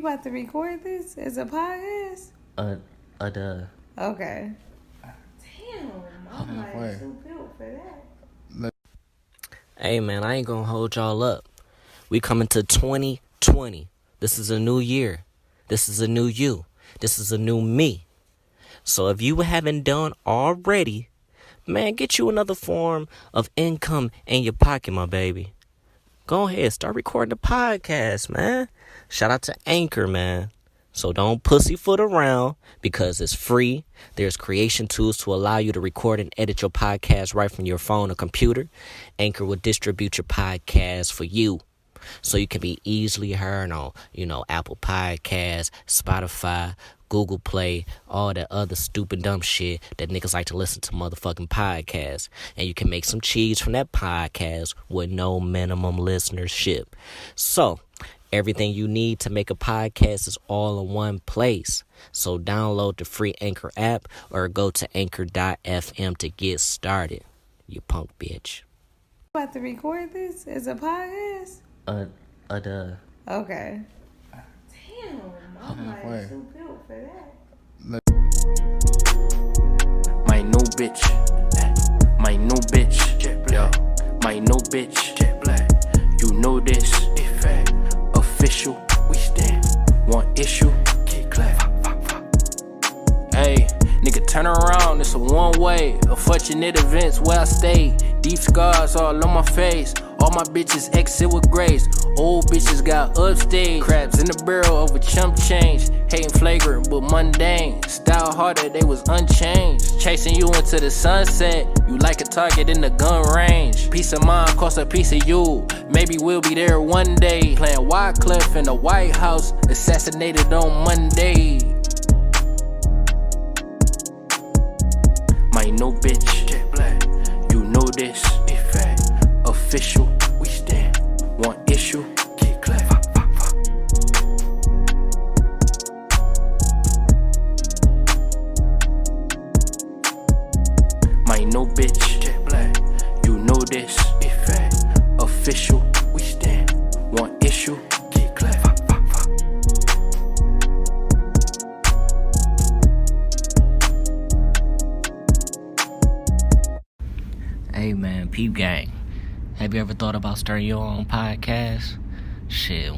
You about to record this as a podcast? Duh. Okay. Damn, I'm like too built for that. Hey, man, I ain't gonna hold y'all up. We coming to 2020. This is a new year. This is a new you. This is a new me. So if you haven't done already, man, get you another form of income in your pocket, my baby. Go ahead, start recording the podcast, man. Shout out to Anchor, man. So don't pussyfoot around because it's free. There's creation tools to allow you to record and edit your podcast right from your phone or computer. Anchor will distribute your podcast for you, so you can be easily heard on, Apple Podcasts, Spotify, Google Play, all that other stupid dumb shit that niggas like to listen to motherfucking podcasts. And you can make some cheese from that podcast with no minimum listenership. So, everything you need to make a podcast is all in one place. So download the free Anchor app or go to anchor.fm to get started. You punk bitch. You about to record this as a podcast? Duh. Okay. Damn, I'm like too built for that. My new bitch, my new bitch, yo, my new bitch, jet black. You know this, effect, official, we stand, one issue, kick clap, hey, nigga turn around, it's a one way, unfortunate events where I stay, deep scars all on my face, all my bitches exit with grace, old bitches got upstage, crabs in the barrel over chump change, hating flagrant but mundane, style harder, they was unchanged, chasing you into the sunset, you like a target in the gun range, peace of mind cost a piece of you, maybe we'll be there one day, playing Wyclef in the White House, assassinated on Monday. My new bitch, jet black, you know this, effect, official, we stand, one issue, kick clap, my new bitch, jet black, you know this, effect, official, we stand, one issue, kick clap. Hey, man, peep gang. Have you ever thought about starting your own podcast? Shit,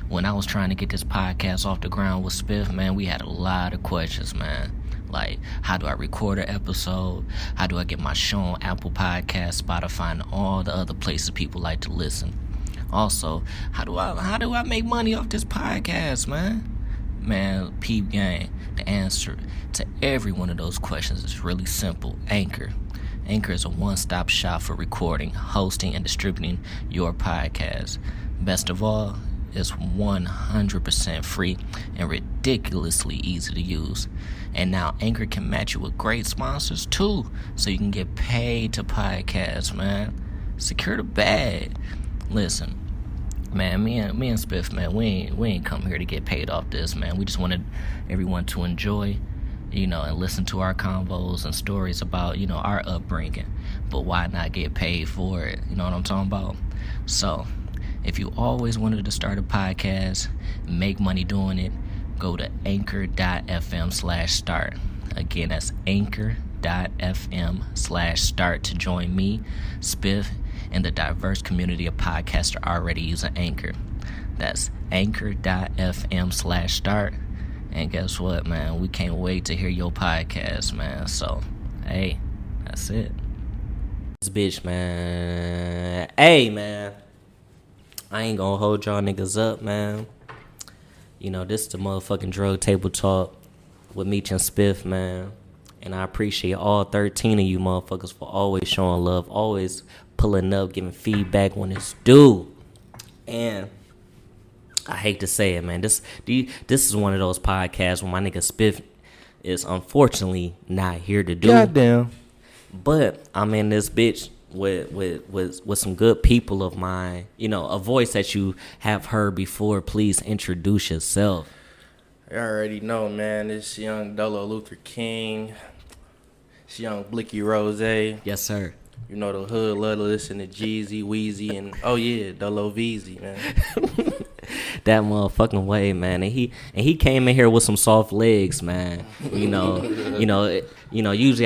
when I was trying to get this podcast off the ground with Spiff, man, we had a lot of questions, man. Like, how do I record an episode? How do I get my show on Apple Podcasts, Spotify, and all the other places people like to listen? Also, how do I make money off this podcast, man? Man, peep gang, the answer to every one of those questions is really simple. Anchor. Anchor is a one-stop shop for recording, hosting, and distributing your podcast. Best of all, it's 100% free and ridiculously easy to use. And now Anchor can match you with great sponsors too, so you can get paid to podcast, man. Secure the bag. Listen, man, me and Spiff, man, we ain't come here to get paid off this, man. We just wanted everyone to enjoy, and listen to our convos and stories about, our upbringing. But why not get paid for it? You know what I'm talking about? So, if you always wanted to start a podcast, make money doing it, go to anchor.fm/start. Again, that's anchor.fm/start to join me, Spiff, and the diverse community of podcasters already using Anchor. That's anchor.fm/start. And guess what, man? We can't wait to hear your podcast, man. So, hey, that's it. This bitch, man. Hey, man. I ain't gonna hold y'all niggas up, man. This is the motherfucking drug table talk with Meech and Spiff, man. And I appreciate all 13 of you motherfuckers for always showing love, always pulling up, giving feedback when it's due. And I hate to say it, man. This is one of those podcasts where my nigga Spiff is unfortunately not here to do. Goddamn. But I'm in this bitch with some good people of mine. A voice that you have heard before. Please introduce yourself. You already know, man. This young Dolo Luther King. This young Blicky Rose. Yes, sir. You know the hood love to listen to Jeezy, Weezy, and oh yeah, Dolo Veezy, man. that motherfucking way, man. And he came in here with some soft legs, man. Usually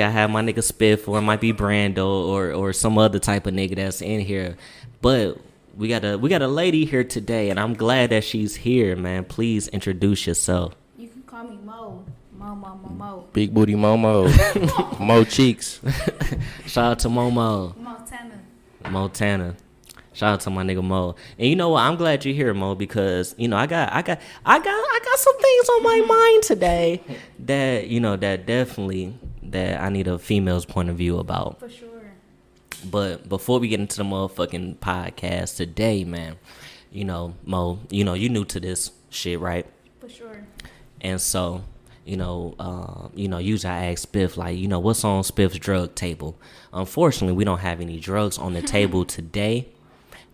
I have my nigga Spiff, or it might be Brando, or some other type of nigga that's in here, but we got a lady here today, and I'm glad that she's here, man. Please introduce yourself. You can call me Mo. Mo. Big booty MoMo. Mo cheeks. Shout out to MoMo. Montana. Shout out to my nigga Mo. And you know what? I'm glad you're here, Mo, because I got some things on my mind today that definitely that I need a female's point of view about. For sure. But before we get into the motherfucking podcast today, man, Mo, you new to this shit, right? For sure. And so, usually I ask Spiff, like, what's on Spiff's drug table? Unfortunately, we don't have any drugs on the table today.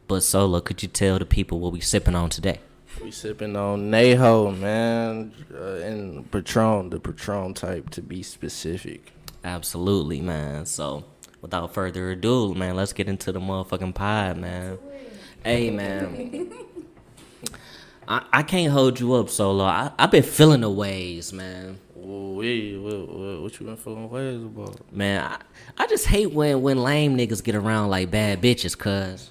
But Solo, could you tell the people what we sipping on today? We sipping on Neho, man, and Patron, the Patron type to be specific. Absolutely, man. So, without further ado, man, let's get into the motherfucking pod, man. Hey, man. I can't hold you up, Solo. I've been feeling the waves, man. What you been feeling waves about? Man, I just hate when lame niggas get around like bad bitches, cuz.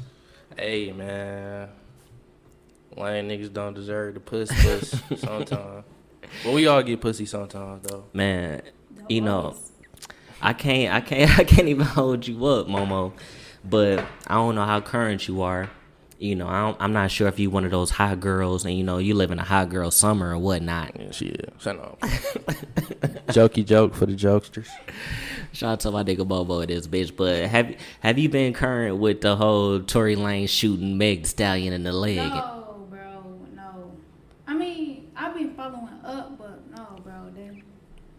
Hey, man. Lame niggas don't deserve the pussy sometimes. But we all get pussy sometimes, though. Man, I can't even hold you up, Momo. But I don't know how current you are. I'm not sure if you one of those hot girls and, you live in a hot girl summer or whatnot. Yeah, she is. Shut up. Jokey joke for the jokesters. Shout out to my nigga Bobo in this bitch. But have you been current with the whole Tory Lanez shooting Meg Thee Stallion in the leg? No, bro, no. I mean, I've been following up, but no, bro, that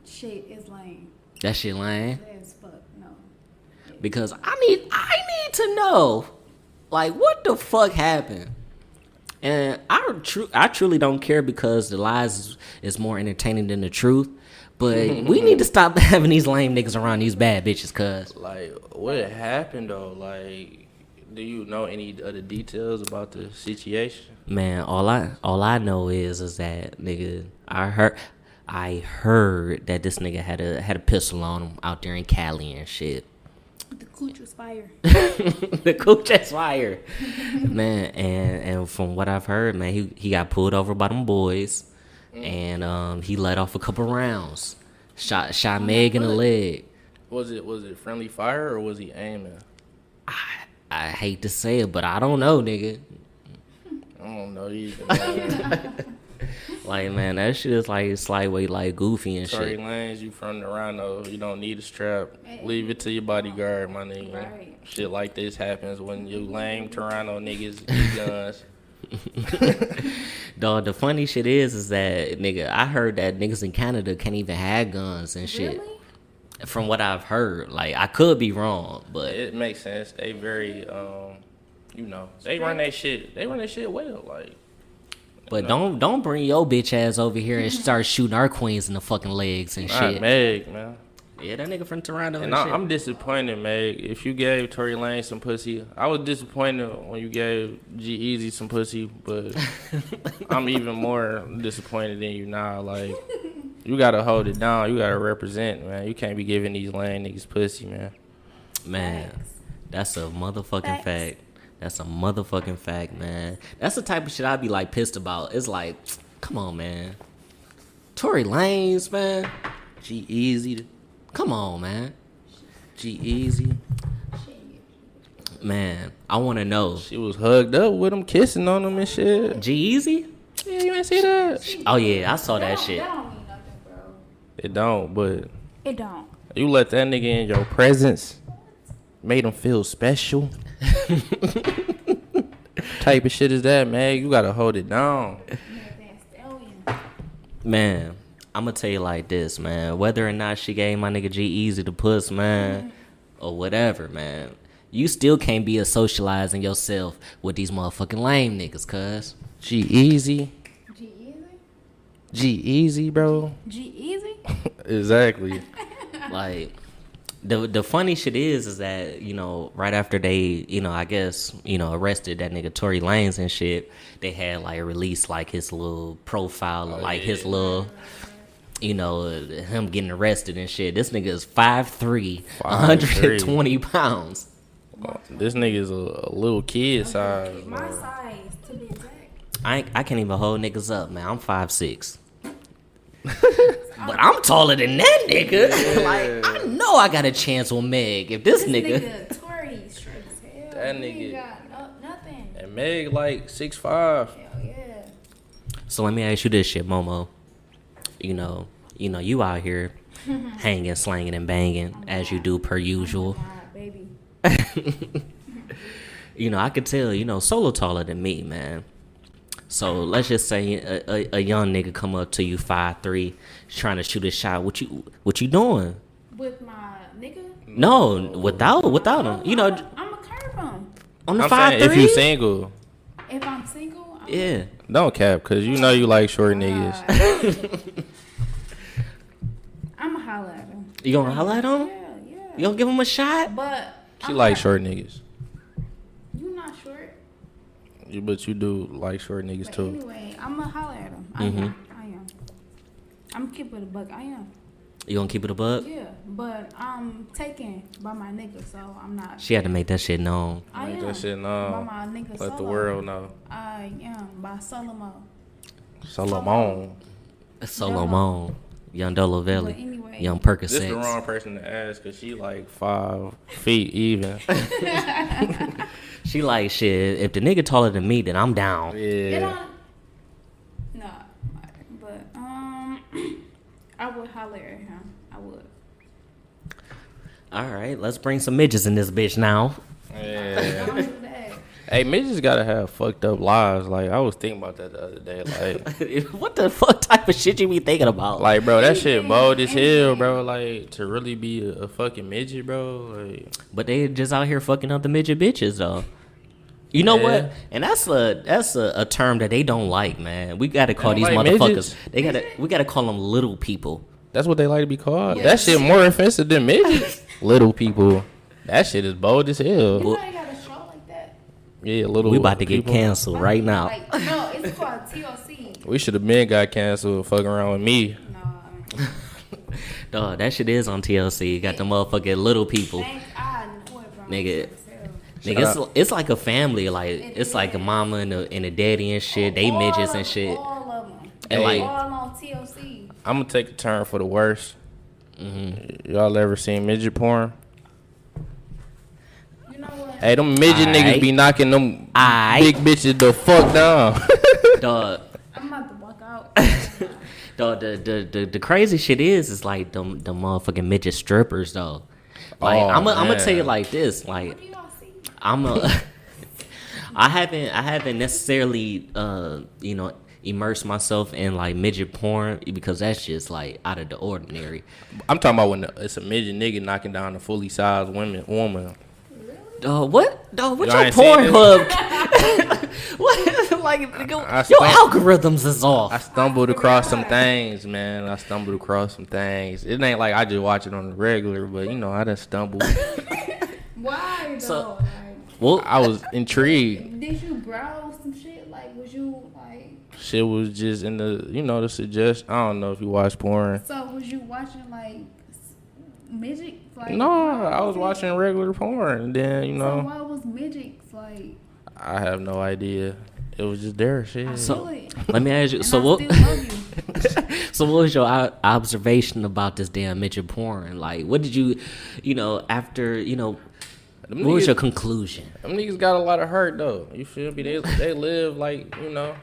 shit is lame. That shit lame? As fuck, no. Because I need to know, like, what the fuck happened? And I truly don't care, because the lies is more entertaining than the truth. But we need to stop having these lame niggas around these bad bitches, cuz. Like, what happened, though? Like, do you know any other details about the situation? Man, all I know is that, nigga, I heard that this nigga had a pistol on him out there in Cali and shit. The cooch was fire. The cooch is fire. Man, and from what I've heard, man, he got pulled over by them boys. And he let off a couple rounds. Shot Meg in the leg. Was it friendly fire, or was he aiming? I hate to say it, but I don't know, nigga. I don't know either, man. Like, man, that shit is like slideway, like Goofy and Tory shit. Lanez, you from Toronto, you don't need a strap. Leave it to your bodyguard, my nigga. Right. Shit like this happens when you lame Toronto niggas get guns. Dog, the funny shit is that, nigga, I heard that niggas in Canada can't even have guns and shit. Really? From what I've heard, like, I could be wrong, but It makes sense. They very, they run that shit. They run that shit well, like. but don't bring your bitch ass over here and start shooting our queens in the fucking legs and Not shit. Meg, man. Yeah, that nigga from Toronto And and shit. I'm disappointed, Meg. If you gave Tory Lanez some pussy, I was disappointed when you gave G-Eazy some pussy, but I'm even more disappointed in you now. Like, you gotta hold it down. You gotta represent, man. You can't be giving these lame niggas pussy, man. Man, that's a motherfucking fact. That's a motherfucking fact, man. That's the type of shit I'd be like pissed about. It's like, come on, man. Tory Lanez, man. G-Eazy. Come on, man. G-Eazy. Man, I want to know. She was hugged up with him, kissing on him and shit. G-Eazy? Yeah, you ain't see that? Oh, yeah, I saw that shit. That don't mean nothing, bro. It don't, but It don't. you let that nigga in your presence, made him feel special. Type of shit is that, man? You gotta hold it down. Stallion. Man, I'm going to tell you like this, man. Whether or not she gave my nigga G-Eazy the puss, man, or whatever, man, you still can't be a socializing yourself with these motherfucking lame niggas, cuz. G-Eazy. G-Eazy? G-Eazy, bro. G-Eazy? Exactly. Like, The funny shit is that, you know, right after they, you know, I guess, you know, arrested that nigga Tory Lanez and shit, they had like released like his little profile, like his little, you know, him getting arrested and shit. This nigga is 5'3", 120 pounds. This nigga is a little kid size. My size, to be exact. I can't even hold niggas up, man. I'm 5'6". But I'm taller than that nigga. Like, I know I got a chance with Meg. If this nigga Tory straight as hell. That He nigga- ain't got nothing. And Meg like 6'5". Hell yeah. So let me ask you this shit, Momo. You know, you out here hanging, slanging, and banging as you do per usual. God, baby. You know, I could tell, you know, Solo taller than me, man. So let's just say a young nigga come up to you 5'3", trying to shoot a shot. What you doing? With my nigga? No, without him. You know, I'm a curve him. on the I'm saying 5'3". if you single, If I'm single, Yeah. don't cap, cause you know you like short niggas. I'm a holler at him. You gonna highlight on him? Yeah. You gonna give him a shot? But She I'm like not- short niggas. You not short. But you do like short niggas But too. anyway, I'm a holler at him. Mm-hmm. I am. I'm keeping it a buck. I am. You gonna keep it a buck? Yeah, but I'm taken by my nigga, so I'm not. She had to make that shit known. I Make am. that shit By known. my nigga Let Solo. the world know. I am by Solomo. Solomon. Solomon, Young Dolo But Valley, anyway, Young This the Percocets. wrong person to ask, cause she like 5 feet even. She like shit. If the nigga taller than me, then I'm down. it Yeah. don't. No, but I would holler at him. I would. All right, let's bring some midgets in this bitch now. Yeah. Don't do that. Hey, midgets gotta have fucked up lives. Like I was thinking about that the other day. Like, What the fuck type of shit you be thinking about? like bro, that shit bold as hell, bro. Like to really be a fucking midget, bro. Like, But they just out here fucking up the midget bitches though. You know Yeah. what? And that's a term that they don't like, man. We gotta call They these don't like motherfuckers. midgets? We gotta call them little people. that's what they like to be called. That Yes. shit more offensive than midgets. Little people. That shit is bold as hell. You know you got a show like that. Yeah, little. We about to get people. canceled right now. Like, no, it's called TLC. We should have been got canceled. Fucking around with me. No, Dog, that shit is on TLC. Got the motherfucking little people. thank I know it, bro. Nigga. Shout Nigga, it's like a family. Like it's like a mama and a daddy and shit. They midgets and shit. All of them. And Hey. like, All on TLC. I'm gonna take a turn for the worst. Mm-hmm. Y'all ever seen midget porn? You know what? Hey, them midget Aight. niggas be knocking them Aight. big bitches the fuck down. dog, I'm about to walk out. dog, the crazy shit is like the motherfucking midget strippers though. Like Oh, I'm gonna tell you man. like this. Like What do y'all see? I haven't necessarily you know, immersed myself in like midget porn because that's just like out of the ordinary. I'm talking about when it's a midget nigga knocking down a fully sized woman. What? Dog, what Y'all your ain't seen Pornhub? What? Like, your stumbled- algorithms is off. I stumbled across some things, man. I stumbled across some things. It ain't like I just watch it on the regular, but you know, I done stumbled. Why though? So- Like, Well, I was intrigued. did you browse some shit? Like, was you like? Shit was just in the, you know, the suggest. I don't know if you watch porn. So was you watching like midgets? Like, No, why I was it- watching regular porn. And then, you So know, why was midgets like? I have no idea. It was just there, shit. So- Really? let me ask you. And So I what? still love you. So what was your observation about this damn midget porn? Like, what did you, you know, after you know, Them what was niggas- your conclusion? Them niggas got a lot of hurt though. You feel me? They live like, you know,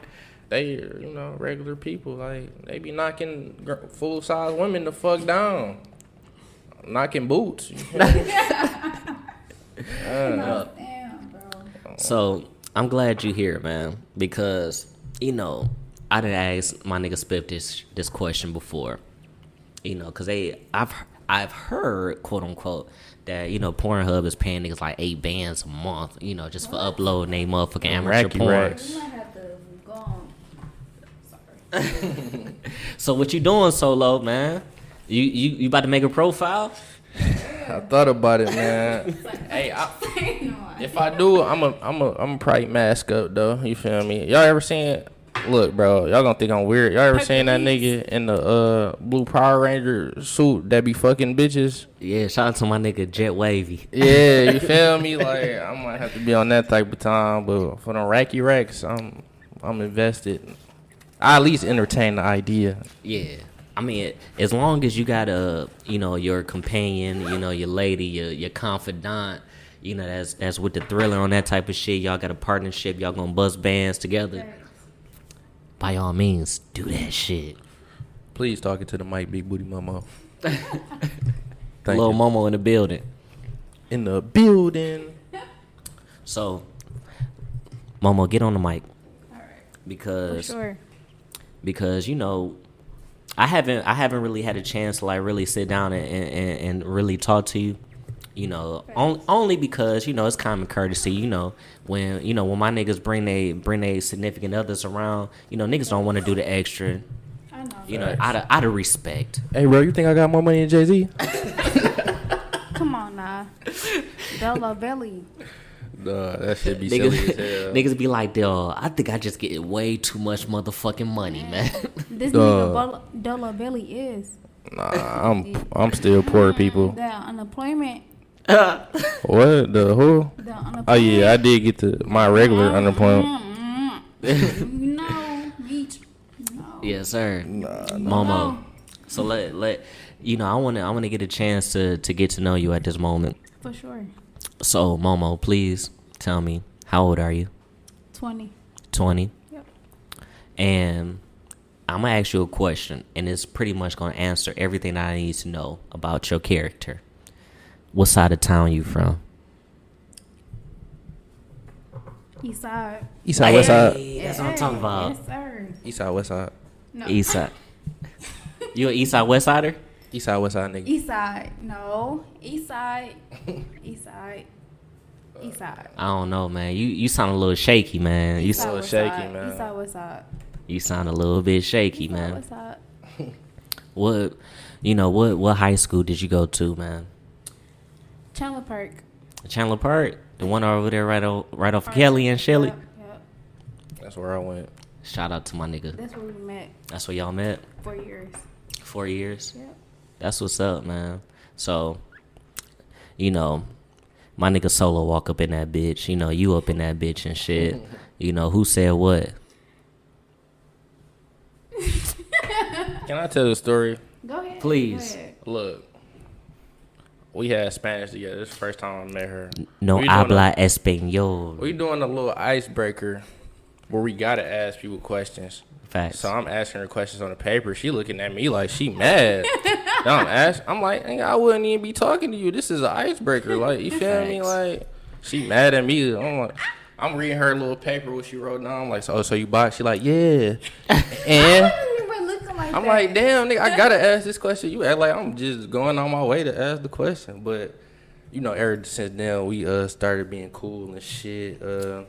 they, you know, regular people. Like they be knocking full size women the fuck down, knocking boots. You feel me? Damn, bro. So I'm glad you here, man, because you know I done asked my nigga Spiff this question before, you know, cause I've heard quote unquote that you know Pornhub is paying niggas like $8 a month, you know, just for uploading they motherfucking amateur Racky porn. racks. We might have to go on. Sorry. So what you doing, Solo, man? You about to make a profile? I thought about it, man. Hey, if I do, I'm probably mask up though. You feel me? Y'all ever seen? Look, bro, y'all gonna think I'm weird. Y'all ever seen that nigga in the blue Power Ranger suit that be fucking bitches? Yeah, shout out to my nigga Jet Wavy. Yeah, you feel me? Like I might have to be on that type of time, but for the racky racks, I'm invested. I at least entertain the idea. Yeah. I mean, as long as you got your companion, your lady, your confidant, that's with the thriller on that type of shit. Y'all got a partnership. Y'all gonna bust bands together. By all means, do that shit. Please talking to the mic, big booty MoMo. Little MoMo in the building. In the building. So, MoMo, get on the mic. All right. Because, for sure. Because I haven't really had a chance to like really sit down and really talk to you. Only because it's common courtesy. When my niggas bring they significant others around, niggas don't want to do the extra. I know. Out of respect. Hey, bro, you think I got more money than Jay-Z? Come on now, Bella Belly. Nah, that shit be silly as hell. Niggas be like, yo, I think I just get way too much motherfucking money, man. This nigga Bella Belly is. Nah, I'm still poor people. The unemployment. What the who? The unemployment. Oh yeah, I did get my regular unemployment. No, Meech. No. Yes, sir. Momo. So let I wanna get a chance to get to know you at this moment. For sure. So Momo, please tell me, how old are you? 20. 20. Yep. And I'm gonna ask you a question, and it's pretty much gonna answer everything that I need to know about your character. What side of town you from? East side. East side, west side. That's what I'm talking about. Yes, sir. East side, west side. No. East side. You an East side, West sider? East side, west side, nigga. East side. No. East side. East side. East side. I don't know, man. You sound a little shaky, man. You East side, sound little west shaky, side. man. East side, west side. you sound a little bit shaky, East side, man. west side. What high school did you go to, man? Chandler Park. Chandler Park, the one over there right off Kelly and Shelley. Yep. That's where I went. Shout out to my nigga. That's where we met. That's where y'all met. 4 years. 4 years. Yep. That's what's up, man. So, my nigga Solo walk up in that bitch. You up in that bitch and shit. Who said what? Can I tell the story? Go ahead. Please. Go ahead. Look, we had Spanish together. This is the first time I met her. No We doing habla español. We doing a little icebreaker where we gotta ask people questions. Facts. So I'm asking her questions on the paper. She looking at me like she mad. I'm like, I wouldn't even be talking to you. This is an icebreaker. Like, you feel me? Like, she mad at me. I'm reading her little paper what she wrote down. I'm like, so you bought? She like, yeah. And I'm like, damn, nigga, I gotta ask this question. You act like I'm just going on my way to ask the question. But, ever since then, we started being cool and shit. And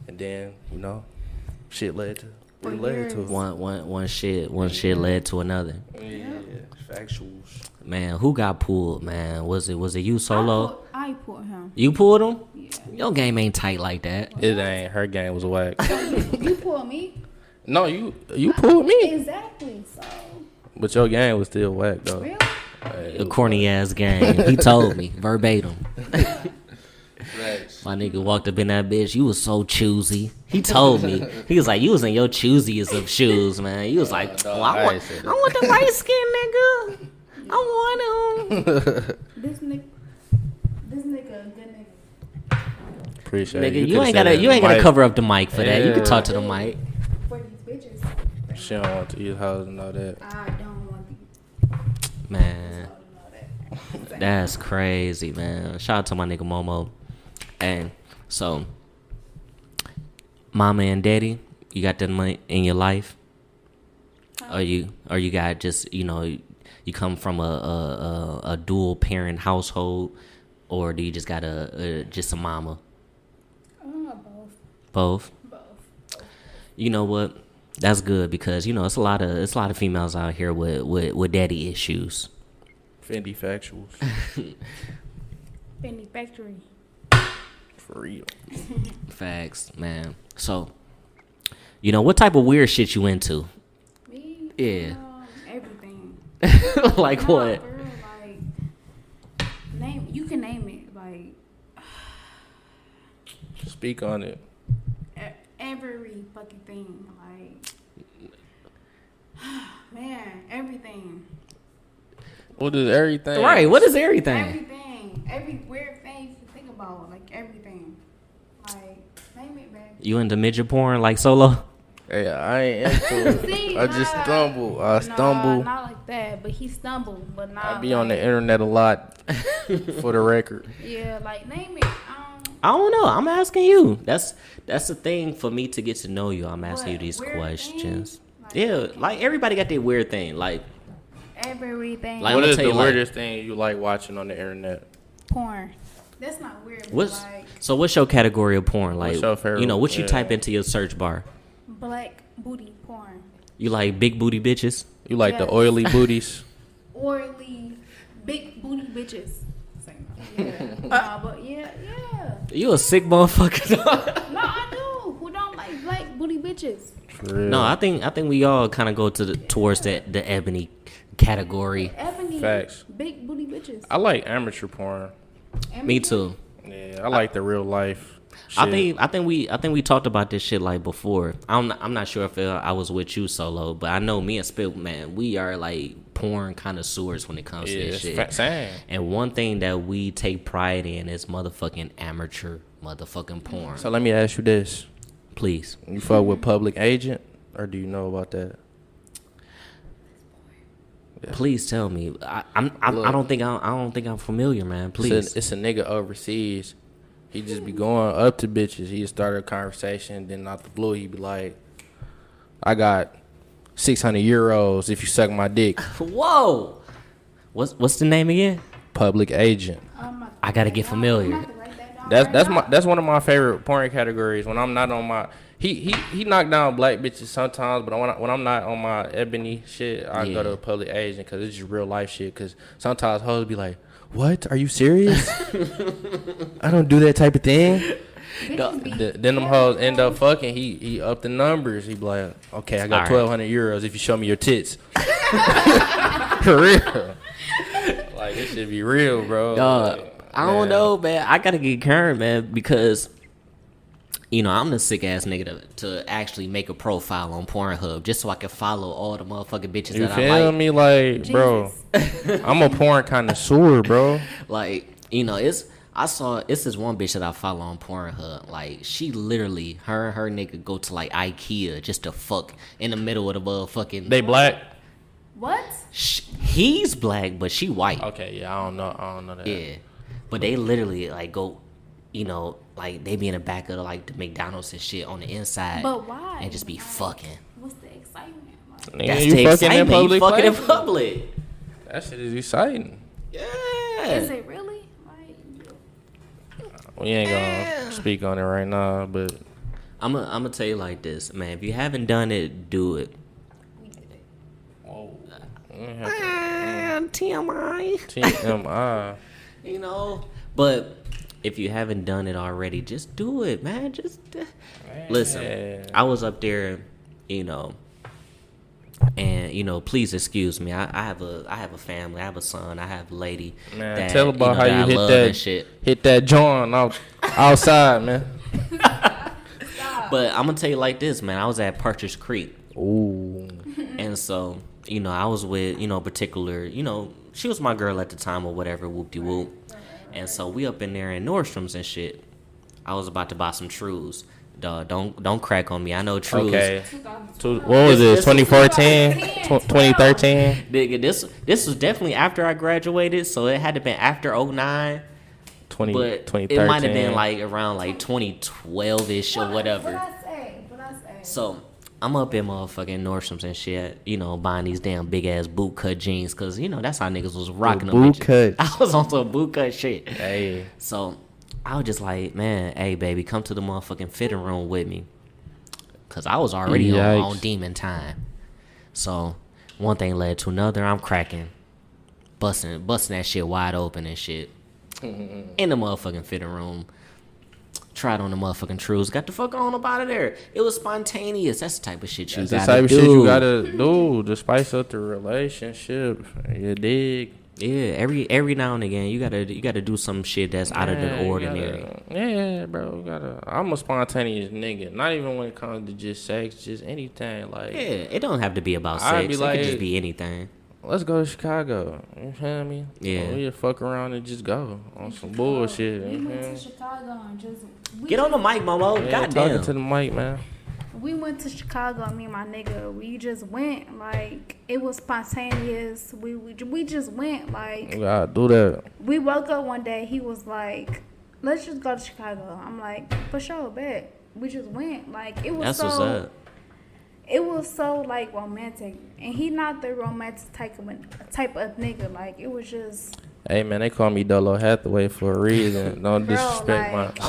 then, shit led to what it led to. One shit led to another. Yeah, factuals. Man, who got pulled, man? Was it you, Solo? I pulled him. You pulled him? Yeah. Your game ain't tight like that. It ain't. Her game was whack. You pulled me. No, you pulled me. Exactly. So. But your game was still whack, though. Really? A corny ass game. He told me verbatim. My nigga walked up in that bitch. You was so choosy. He told me. He was like, you was in your choosiest of shoes, man. He was like, no, I want the light skin nigga. I want him. This nigga, good nigga. Appreciate Nigga, it. you ain't gotta cover up the mic for that. You can talk to the mic. For these bitches. She don't want to eat hoes and know that. I don't want to Man, know that. that's crazy, man. Shout out to my nigga Momo. And so, mama and daddy, you got them in your life? Or you got just, you come from a dual parent household, or do you just got just a mama? Both. You know what? That's good because it's a lot of females out here with daddy issues. Fendi Factuals. Fendi Factory. For real. Facts, man. So, you know, what type of weird shit you into? Me? Yeah. Everything. Like No, what? for real, like, you can name it. Like, Speak on it. every fucking thing. Like, man, everything. What is everything? Right, what is everything? Everything. Every weird thing you can think about. Like, everything. Like, name it, man. You into midget porn like Solo? Hey, I ain't into it. See, I just stumble. I stumble. Nah, not like that. But he stumbled. But not I be like, on the internet a lot. For the record. Yeah, like, name it. I don't know. I'm asking you. That's the thing for me to get to know you. I'm asking you these weird questions. things? Like, Yeah, like everybody got their weird thing. Like, everything. Like, What I'ma is tell the you, like- weirdest thing you like watching on the internet? Porn. That's not weird. But what's like so? What's your category of porn? Like, your favorite- you know, what you yeah. type into your search bar? black booty porn. You like big booty bitches? You like the Yes. oily booties? Oily, big booty bitches. Say no. Yeah. Nah, but yeah. You a sick motherfucker. No, I do. Who don't like black booty bitches? For real. No, I think we all kind of go towards the ebony category. Ebony. Facts. Big booty bitches. I like amateur porn. Me too. Yeah, I like the real life. I shit. think we talked about this shit like before. I'm not sure if I was with you Solo, but I know me and Spiff, man, we are like porn connoisseurs when it comes to this shit. Same. And one thing that we take pride in is motherfucking amateur motherfucking porn. So let me ask you this: Please. you fuck with Public Agent, or do you know about that? Please tell me. I don't think I'm familiar, man. Please. It's a nigga overseas. He just be going up to bitches. He just started a conversation, then out the blue, he be like, "I got 600 euros if you suck my dick." Whoa. What's the name again? Public Agent. I gotta get familiar. That's one of my favorite porn categories. When I'm not on my he knock down black bitches sometimes, but when I'm not on my ebony shit, I go to Public Agent because it's just real life shit. Because sometimes hoes be like, "What? Are you serious? I don't do that type of thing." Then them hoes end up fucking. He up the numbers. He be like, "Okay, I got 1,200 euros if you show me your tits." For real. Like, this should be real, bro. I don't know, man. I gotta get current, man, because you know I'm the sick ass nigga to actually make a profile on Pornhub just so I can follow all the motherfucking bitches You that feel I like. me? Like, bro, I'm a porn connoisseur, bro. Like, you know, it's this one bitch that I follow on Pornhub. Like, she literally, her and her nigga go to like IKEA just to fuck in the middle of the motherfucking. They black? What? He's black, but she white. Okay, yeah, I don't know that. Yeah, but they literally like go, you know, like they be in the back of like the McDonald's and shit on the inside. But why? And just be fucking. What's the excitement? Like, Nigga, That's you the fucking in excitement. You public fucking in places? public. That shit is exciting. Yeah. is it really? Like, We ain't gonna speak on it right now, but I'm gonna tell you like this, man. If you haven't done it, do it. we did it. whoa. TMI. TMI. You know, but if you haven't done it already, just do it, man. Just listen. I was up there, you know, and you know, please excuse me. I have a family. I have a son. I have a lady. Man, that, tell about how that I you love hit and shit. that joint outside, man. But I'm gonna tell you like this, man. I was at Partridge Creek. Ooh. And so, you know, I was with, you know, particular, you know, she was my girl at the time or whatever, whoop-de-whoop. And so we up in there in Nordstrom's and shit. I was about to buy some Trues. Dog, don't crack on me. I know Trues. Okay. What was this? 2014? 2013? Nigga, this was definitely after I graduated, so it had to been after 09. 20, But 2013. it might have been like around like 2012-ish or whatever. What I say? So I'm up in motherfucking Nordstrom's and shit, you know, buying these damn big ass boot cut jeans, cause you know that's how niggas was rocking them. Boot bitches. cuts. I was on some boot cut shit. Hey. So I was just like, man, hey baby, come to the motherfucking fitting room with me, cause I was already on demon time. So one thing led to another. I'm cracking. busting that shit wide open and shit. In the motherfucking fitting room. Tried on the motherfucking truths. Got the fuck on up out of there. It was spontaneous. That's the type of shit you gotta do. That's the type of shit you gotta do to spice up the relationship. You dig? Yeah, every now and again, you gotta do some shit that's out of the ordinary. Yeah, bro. I'm a spontaneous nigga. Not even when it comes to just sex, just anything. Like, yeah, it don't have to be about sex. It could just be anything. Let's go to Chicago. You feel me? Yeah. We just fuck around and just go on some bullshit. We went to Chicago and just get on the mic, Momo. Yeah, Goddamn. talking to the mic, man. We went to Chicago, me and my nigga. We just went, like, it was spontaneous. We just went, like. We gotta do that. We woke up one day, he was like, let's just go to Chicago. I'm like, for sure, bet. We just went. Like, it was That's so. What's up. It was so, like, romantic. And he not the romantic type of nigga. Like, it was just. Hey, man, they call me Dolo Hathaway for a reason. Don't disrespect like,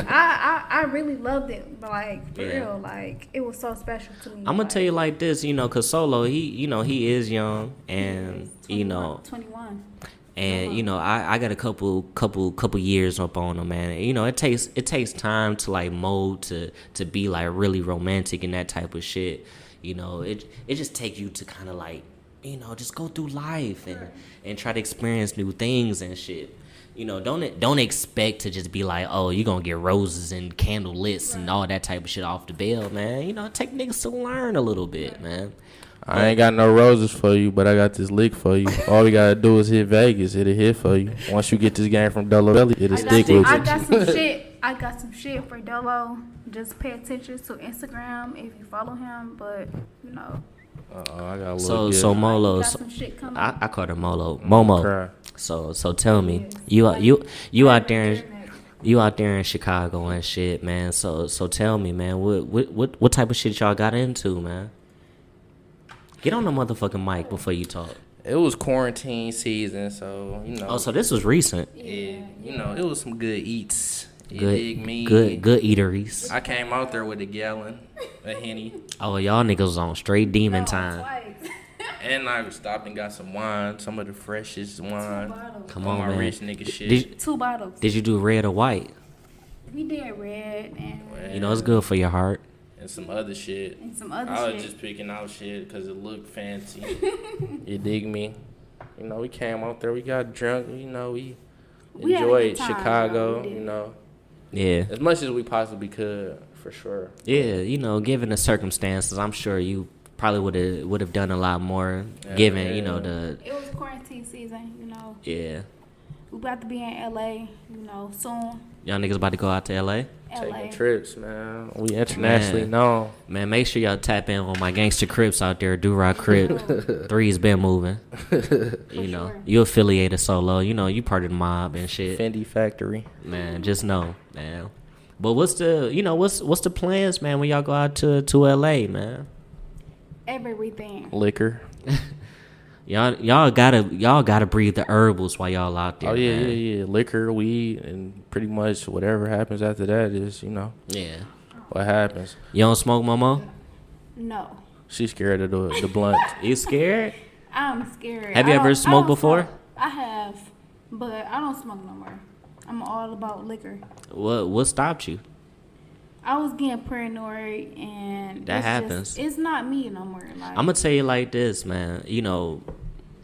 I really loved it. But, like, for Yeah. real, like, it was so special to me. I'm gonna tell you like this, cause Solo, he is young, and 21. And I got a couple years up on him, man. It takes time to like mold to be like really romantic and that type of shit. It just takes you to kind of like just go through life and try to experience new things and shit. Don't expect to just be like, oh, you gonna get roses and candle lits and all that type of shit off the bell, man. Take niggas to learn a little bit, man. I ain't got no roses for you, but I got this lick for you. All we gotta do is hit Vegas. It'll hit for you. Once you get this game from Dolo Belly, it'll stick with you. I got some shit for Dolo. Just pay attention to Instagram if you follow him. But I got a little so Molo. got some shit coming. I called her Momo. Cry. So tell me, you out there in Chicago and shit, man. So tell me, man, what type of shit y'all got into, man? Get on the motherfucking mic before you talk. It was quarantine season, so Oh, so this was recent. Yeah, it was some good eats. You Good, dig me? good eateries. I came out there with a gallon of Henny, Oh, y'all niggas was on straight demon time. Twice. and I stopped and got some wine, some of the freshest wine. Come On on, my man. rich nigga shit. 2 bottles. Did you do red or white? We did red and It's good for your heart. And some other shit. other I was shit. just picking out shit because it looked fancy. You dig me? We came out there, we got drunk, we had a enjoyed good time, Chicago, bro. We did. Yeah. as much as we possibly could, for sure. Yeah, given the circumstances, I'm sure you probably would have done a lot more. Given the It was quarantine season, yeah. We about to be in LA, soon. Y'all niggas about to go out to LA. Taking trips, man. We internationally known. Man, make sure y'all tap in on my gangster Crips out there. Do-Rock Crip. Three's been moving. Sure. You affiliated Solo. You part of the mob and shit. Fendi Factory. Man, just know, man. But what's the plans, man, when y'all go out to LA, man? Everything. Liquor. Y'all gotta breathe the herbals while y'all out there. Oh, yeah, man. yeah. Liquor, weed, and pretty much whatever happens after that is, Yeah. what happens. You don't smoke, Momo? No. She's scared of the blunt. You scared? I'm scared. Have you ever smoked before? I have, but I don't smoke no more. I'm all about liquor. What stopped you? I was getting paranoid, and That happens. It's not me no more. Like, I'm gonna tell you like this, man.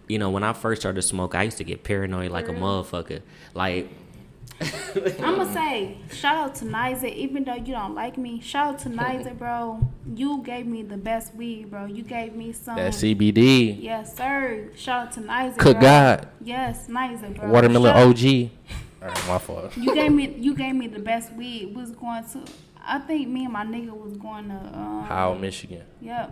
When I first started smoking, I used to get paranoid like a motherfucker. Like, I'm gonna say, shout out to Niza, even though you don't like me. Shout out to Niza, bro. You gave me the best weed, bro. You gave me some. That CBD. Yes, sir. Shout out to Niza, Cook bro. God. Yes, Niza, bro. Watermelon Shout out- OG. All right, my fault. You gave me the best weed. We was going to. I think me and my nigga was going to. Howell, Michigan. Yep.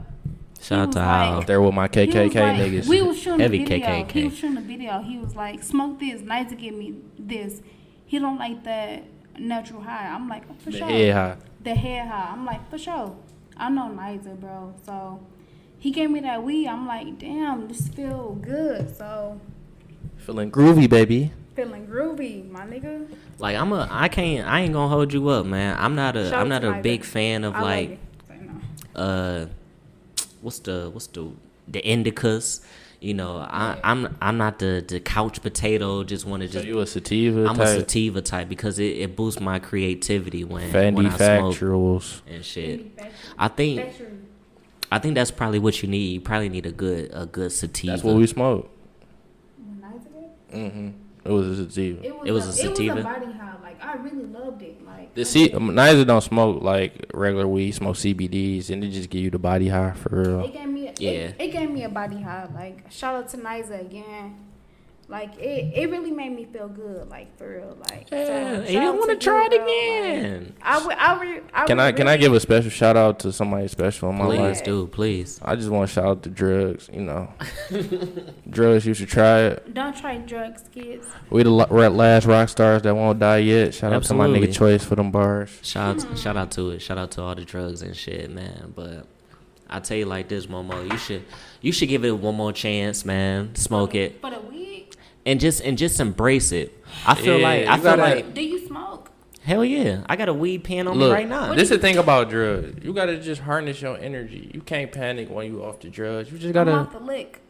shout out was to like- Hal. Out there with my He was KKK like- niggas. We was shooting Heavy the video. KKK. He was shooting the video. He was like, smoke this. Nice to give me this. He don't like that natural high. I'm like, for The sure. head high. The head high. I'm like, for sure. I know Niza, bro. So he gave me that weed. I'm like, damn, this feel good. So Feeling groovy, baby. feeling groovy, my nigga. Like I ain't gonna hold you up, man. I'm not Shout out a to Niza. big fan of I love like it. Say no. what's the indicas. You know, I'm not the couch potato. Just want to So just. you a sativa I'm type? a sativa type because it boosts my creativity when I smoke Factuals. and shit. I think that's probably what you need. You probably need a good sativa. That's what we smoke. Nice. It was a sativa. It was a sativa? It was a body high. Like, I really loved it. Like, Neither don't smoke like regular weed. Smoke CBDs, and they just give you the body high for real. it gave me it gave me a body high. Like, shout out to Niza again. Like, it really made me feel good. Like, for real. Like, Yeah, so, you don't want to try it girl. again. Like, Can I give a special shout out to somebody special in my Please, life? dude, please. I just want to shout out to drugs. You know, drugs. You should try it. Don't try drugs, kids. We the last rock stars that won't die yet. Shout out to my Absolutely. nigga Choice for them bars. Shout out to it. Shout out to all the drugs and shit, man. But I tell you like this, Momo, you should give it one more chance, man. Smoke it For the weed? and just embrace it. I feel like Do you smoke? hell yeah. I got a weed pen on me Look, right now. this is the thing about drugs. You gotta just harness your energy. You can't panic when you off the drugs. You just I'm gotta. off the lick.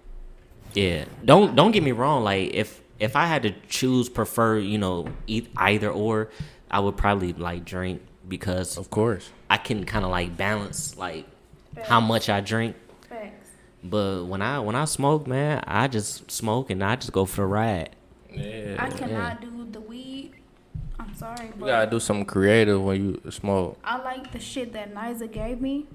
Yeah. Don't get me wrong. Like if I had to prefer, you know, either or, I would probably like drink because Of course. I can kind of like balance like how much I drink. Facts. But when I smoke, man, I just smoke and I just go for the ride. Yeah. I cannot do the weed. I'm sorry, You but gotta do something creative when you smoke. I like the shit that Niza gave me.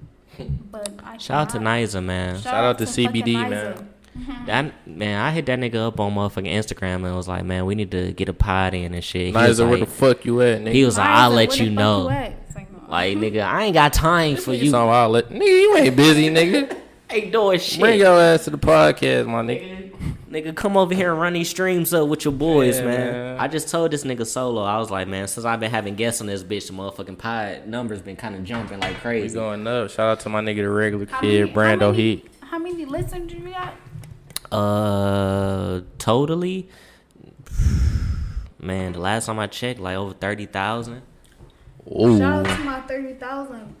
But I Shout out to cannot. Niza, man. Shout out to fucking CBD, Niza. man. I hit that nigga up on motherfucking Instagram and was like, man, we need to get a pod in and shit. He Nice, was where the like, fuck you at, nigga? he was like, Niza, I'll where let the you fuck know. at? It's like, no. Like, nigga, I ain't got time for you. So I'll let nigga, you ain't busy, nigga. Ain't doing shit. Bring your ass to the podcast, my nigga. Nigga, come over here and run these streams up with your boys, Yeah, man. man. I just told this nigga Solo, I was like, man, since I've been having guests on this bitch, the motherfucking pod numbers been kind of jumping like We crazy. going up. Shout out to my nigga, the regular How kid, many- Brando Heat. How many listeners you got? Totally, man, the last time I checked, like over 30,000. Ooh. Shout out to my 30,000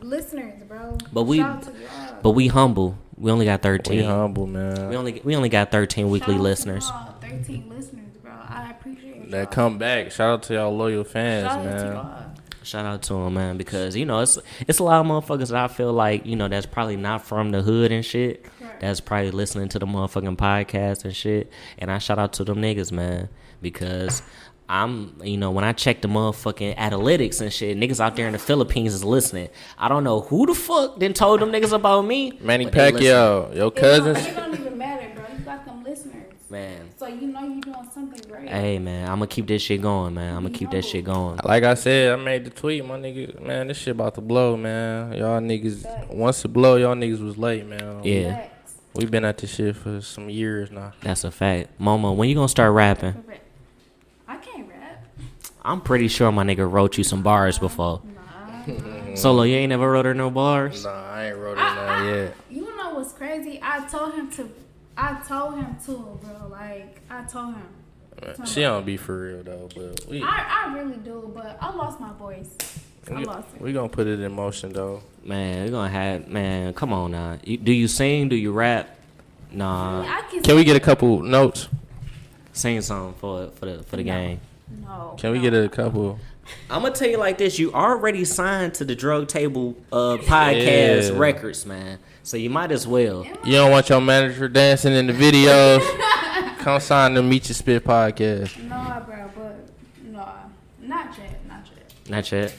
listeners, bro. But we- Shout out to y'all. But we humble. We only got 13. We humble, man. We only got 13 weekly Shout out to listeners. y'all, 13 listeners, bro. I appreciate y'all. That come back. Shout out to y'all loyal fans, Shout out to man. y'all. Shout out to him, man, because you know it's a lot of motherfuckers that I feel like, you know, that's probably not from the hood and shit. Right. That's probably listening to the motherfucking podcast and shit. And I shout out to them niggas, man, because I'm, you know, when I check the motherfucking analytics and shit, niggas out there in the Philippines is listening. I don't know who the fuck then told them niggas about me. Manny but they Pacquiao, your cousins. It don't even matter, bro. You got them listeners. Man. So you know you're doing something great. Hey, man, I'm gonna keep this shit going, man. I'm gonna keep that shit going. Like I said, I made the tweet, my nigga. Man, this shit about to blow, man. Y'all niggas, once it blow, y'all niggas was late, man. Yeah, Facts. We been at this shit for some years now. that's a fact. Momo, when you gonna start rapping? I can't rap. I'm pretty sure my nigga wrote you some bars before. Solo, you ain't never wrote her no bars? Nah, I ain't wrote it down yet. You know what's crazy? I told him to, bro. Like, I told him. She don't be for real though, but I really do, but I lost my voice. I lost it. we gonna put it in motion though. Man, we gonna have, man, come on now. Do you sing? Do you rap? Nah, I Can we get a couple notes? sing something for the game. No. Can we get a couple? I'm gonna tell you like this: you already signed to the Drug Table podcast Yeah. records, man. So you might as well. You don't want your manager dancing in the videos? Come sign the Meech Spiff podcast. No, bro, but no, not yet. Not yet.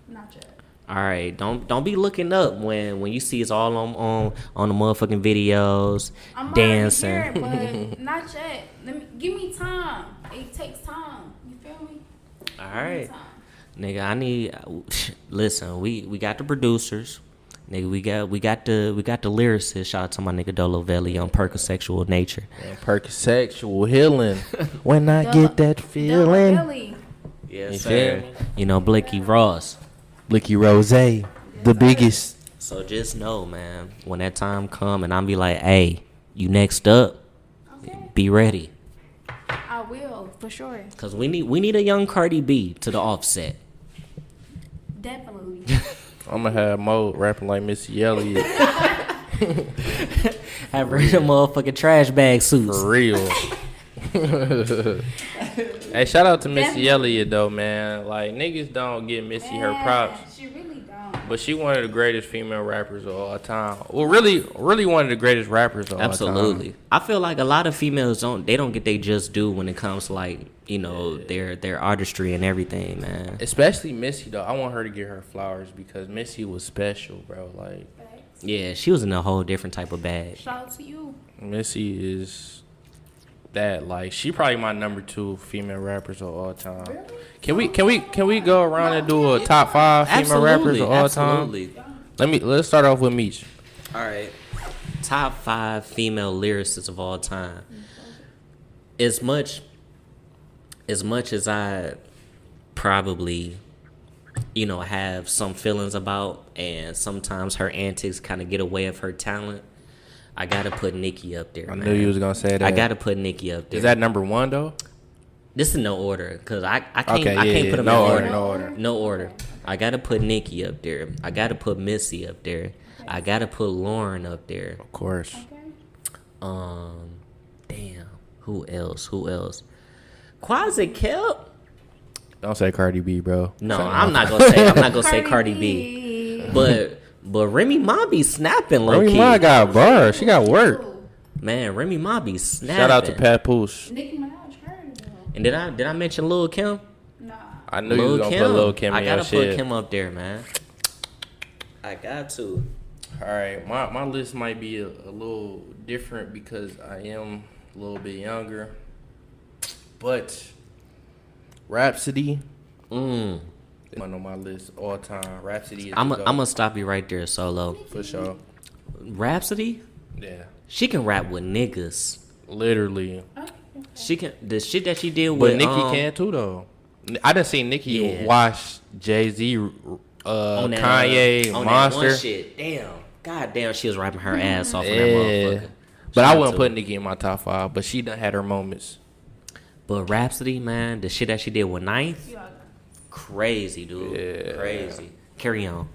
Not yet. All right, don't be looking up when you see it's all on the motherfucking videos, I'm dancing. already here, but not yet. Give me time. It takes time. You feel me? All Give me right, time. nigga. I need. Listen, we got the producers. Nigga, we got the lyricists. Shout out to my nigga Dolo Velli on Percosexual Nature. Percosexual healing. When I Dolo- get that feeling. Really? Yes, You sir. feel me? You know, Blicky Ross. Blicky Rose, the biggest. So just know, man, when that time come and I'm be like, hey, you next up, Okay. be ready. I will, for sure. Cause we need a young Cardi B to the Offset. Definitely. I'm gonna have Mo rapping like Missy Elliott. Have her in a motherfucking trash bag suits. For real. Hey, shout out to Missy Elliott though, man. Like niggas don't give Missy her props. She really don't. But she one of the greatest female rappers of all time. Well, really one of the greatest rappers of all time. Absolutely. I feel like a lot of females don't get they just due when it comes to like, you know, their artistry and everything, man. Especially Missy though. I want her to get her flowers because Missy was special, bro. Like, Yeah, she was in a whole different type of bag. Shout out to you. Missy is that, like, she probably my number 2 female rappers of all time. Really? Can we go around and do a top 5 female rappers of all time? Let's start off with Meech. All right. Top 5 female lyricists of all time. As much as I probably, you know, have some feelings about, and sometimes her antics kind of get away of her talent, I gotta put Nicki up there. I knew you was gonna say that. I gotta put Nicki up there. Is that number 1 though? This is no order, cause I can't put them no in order. order. No order. I gotta put Nicki up there. I gotta put Missy up there. I gotta put Lauren up there. Of course. Damn. Who else? Quasi Kelp? Don't say Cardi B, bro. No, I'm not gonna say Cardi B. But Remy Ma be snapping low key. Remy Ma got bars. She got work. Man, Remy Ma be snapping. Shout out to Pat Poose. Nicki Minaj heard though. And did I mention Lil Kim? Nah. I knew you was gonna put Lil Kim in your I gotta shit. put Kim up there, man. I got to. All right, my list might be a little different because I am a little bit younger. But Rhapsody, one on my list all time. Rhapsody is I'm gonna stop you right there, Solo. for sure. Rhapsody, Yeah, she can rap with niggas. literally. She can the shit that she did But with Nicki can too though. I done seen Nicki Yeah. wash Jay-Z, on that, Kanye, on Monster. That one shit. Damn. God damn, she was rapping her ass off on that Yeah, motherfucker. but Shout I out wouldn't to put her. Nicki in my top 5. But she done had her moments. But Rhapsody, man, the shit that she did with Ninth, crazy, dude. Yeah. Crazy. Carry on.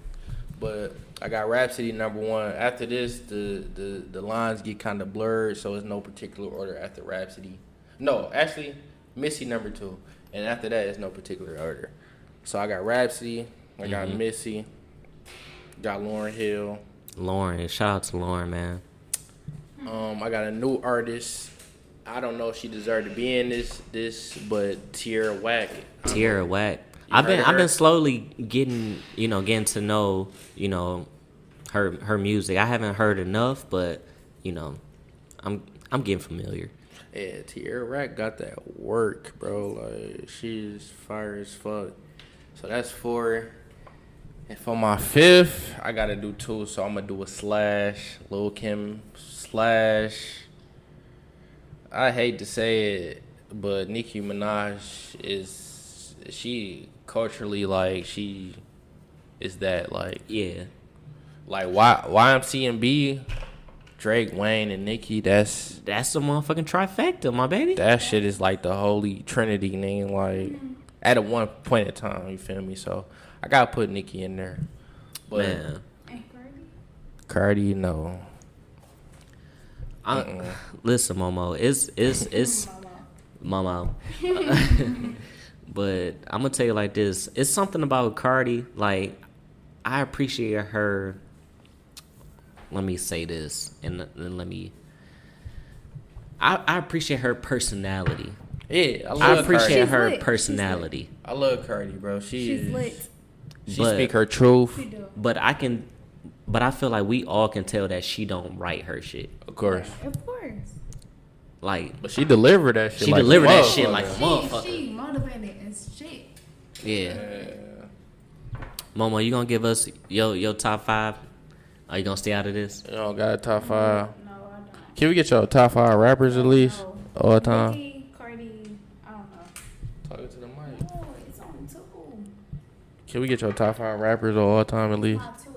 But I got Rhapsody number 1. After this, the lines get kind of blurred, so it's no particular order after Rhapsody. No, actually, Missy number 2, and after that, it's no particular order. So I got Rhapsody, I got Missy, got Lauryn Hill. Lauren, shout out to Lauren, man. I got a new artist. I don't know if she deserved to be in this, but Tierra Whack. Tierra Whack. heard of I've her? been slowly getting to know, her music. I haven't heard enough, but I'm getting familiar. Yeah, Tierra Whack got that work, bro. Like, she's fire as fuck. So that's 4. And for my 5th, I gotta do 2. So I'm gonna do a slash. Lil Kim slash. I hate to say it, but Nicki Minaj she culturally, like, she is that, like, Yeah. like YMCMB, Drake, Wayne, and Nicki. That's The motherfucking trifecta, my baby. that shit is like the holy trinity name, like at a one point in time, you feel me? So I gotta put Nicki in there. But Man. Cardi, no. Listen, Momo, it's Momo. But I'm gonna tell you like this. It's something about Cardi. Like, I appreciate her. Let me say this, and let me. I appreciate her personality. Yeah, I love appreciate Cardi. her lit. personality. I love Cardi, bro. She's lit. She But- speak her truth, She do. But I feel like we all can tell that she don't write her shit. of course. Of course. Like, But she delivered that shit. she like a delivered that shit motherfucker. like a motherfucker. She motivated as shit. Yeah. Momo, you gonna give us your top 5? Are you gonna stay out of this? You know, got a top 5. No, I don't. Can we get your top 5 rappers at least No. all the time? Nicki, Cardi, I don't know. Talking to the mic. Oh, it's on 2. Can we get your top 5 rappers all the time at least? Not 2.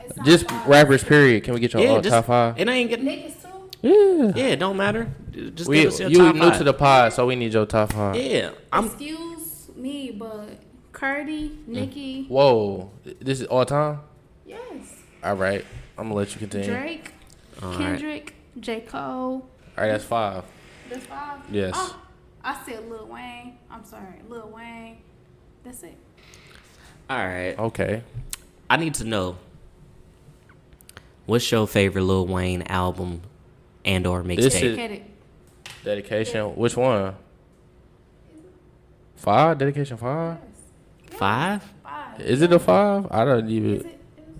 It's not Just 5. rappers, period. Can we get your all top 5? It ain't getting. Niggas 2? Yeah. Yeah, it don't matter. Just We, give us your you top new 5. to the pod, so we need your top 5. Yeah, Excuse me, but Cardi, Nicki, Whoa, this is all time. yes. All right, I'm gonna let you continue. Drake, All Kendrick, J. Cole. All right, that's 5. That's 5? Yes. Oh, I said Lil Wayne. I'm sorry, Lil Wayne. That's it. All right. Okay. I need to know, what's your favorite Lil Wayne album and or This mixtape? is- Get it. Dedication. Which one? 5? Dedication 5? 5? 5. Is it a 5? I don't even. Is it?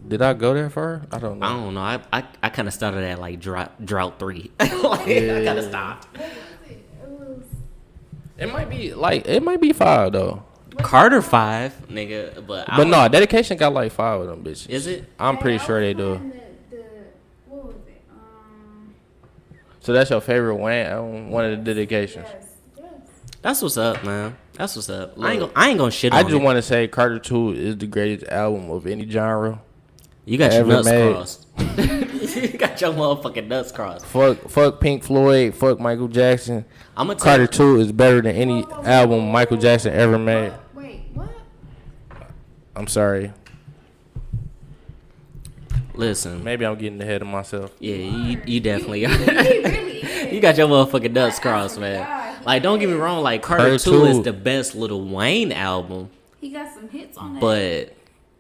Did I go that far? I don't know. I don't know. I kind of started at like drought 3. Like, I kind of stopped. What was it? It was. It might be 5 though. Carter 5, nigga. But No, Dedication got like 5 of them bitches. Is it? I'm pretty Hey, I sure was they do. playing what was it? So that's your favorite Wayne album, one of the dedications. Yes. That's what's up, man. That's what's up. Look, I ain't gonna shit on I just it. want to say Carter 2 is the greatest album of any genre. You got your ever nuts made. crossed. You got your motherfucking nuts crossed. Fuck Pink Floyd, fuck Michael Jackson. I'm gonna tell Carter 2 is better than any album Michael Jackson ever made. Wait, what? I'm sorry. Listen, Maybe I'm getting ahead of myself. yeah, you definitely are. He really is. You got your motherfucking nuts crossed, man. God, Like, don't get me wrong. Like, Carter Carter 2 2 is the best Lil Wayne album, He got some hits on that. but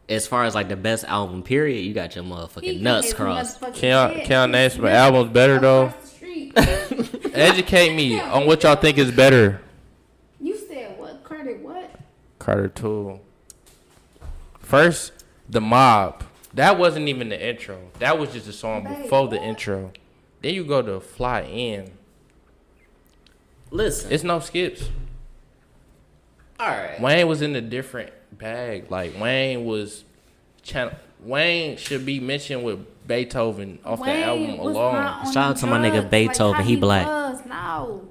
as far as like the best album, period, you got your motherfucking He nuts his crossed. motherfucking Can head. y'all name some albums better though? Across the street. Educate me on what y'all think is better. You said what? Carter what? Carter 2. First, The Mob. That wasn't even the intro. That was just a song Babe, before the what? intro. Then you go to Fly In. Listen, It's no skips. all right. Wayne was in a different bag. Like Wayne should be mentioned with Beethoven off the Wayne album was alone. not on Shout out to my nigga drugs Beethoven, how he black. Was. No,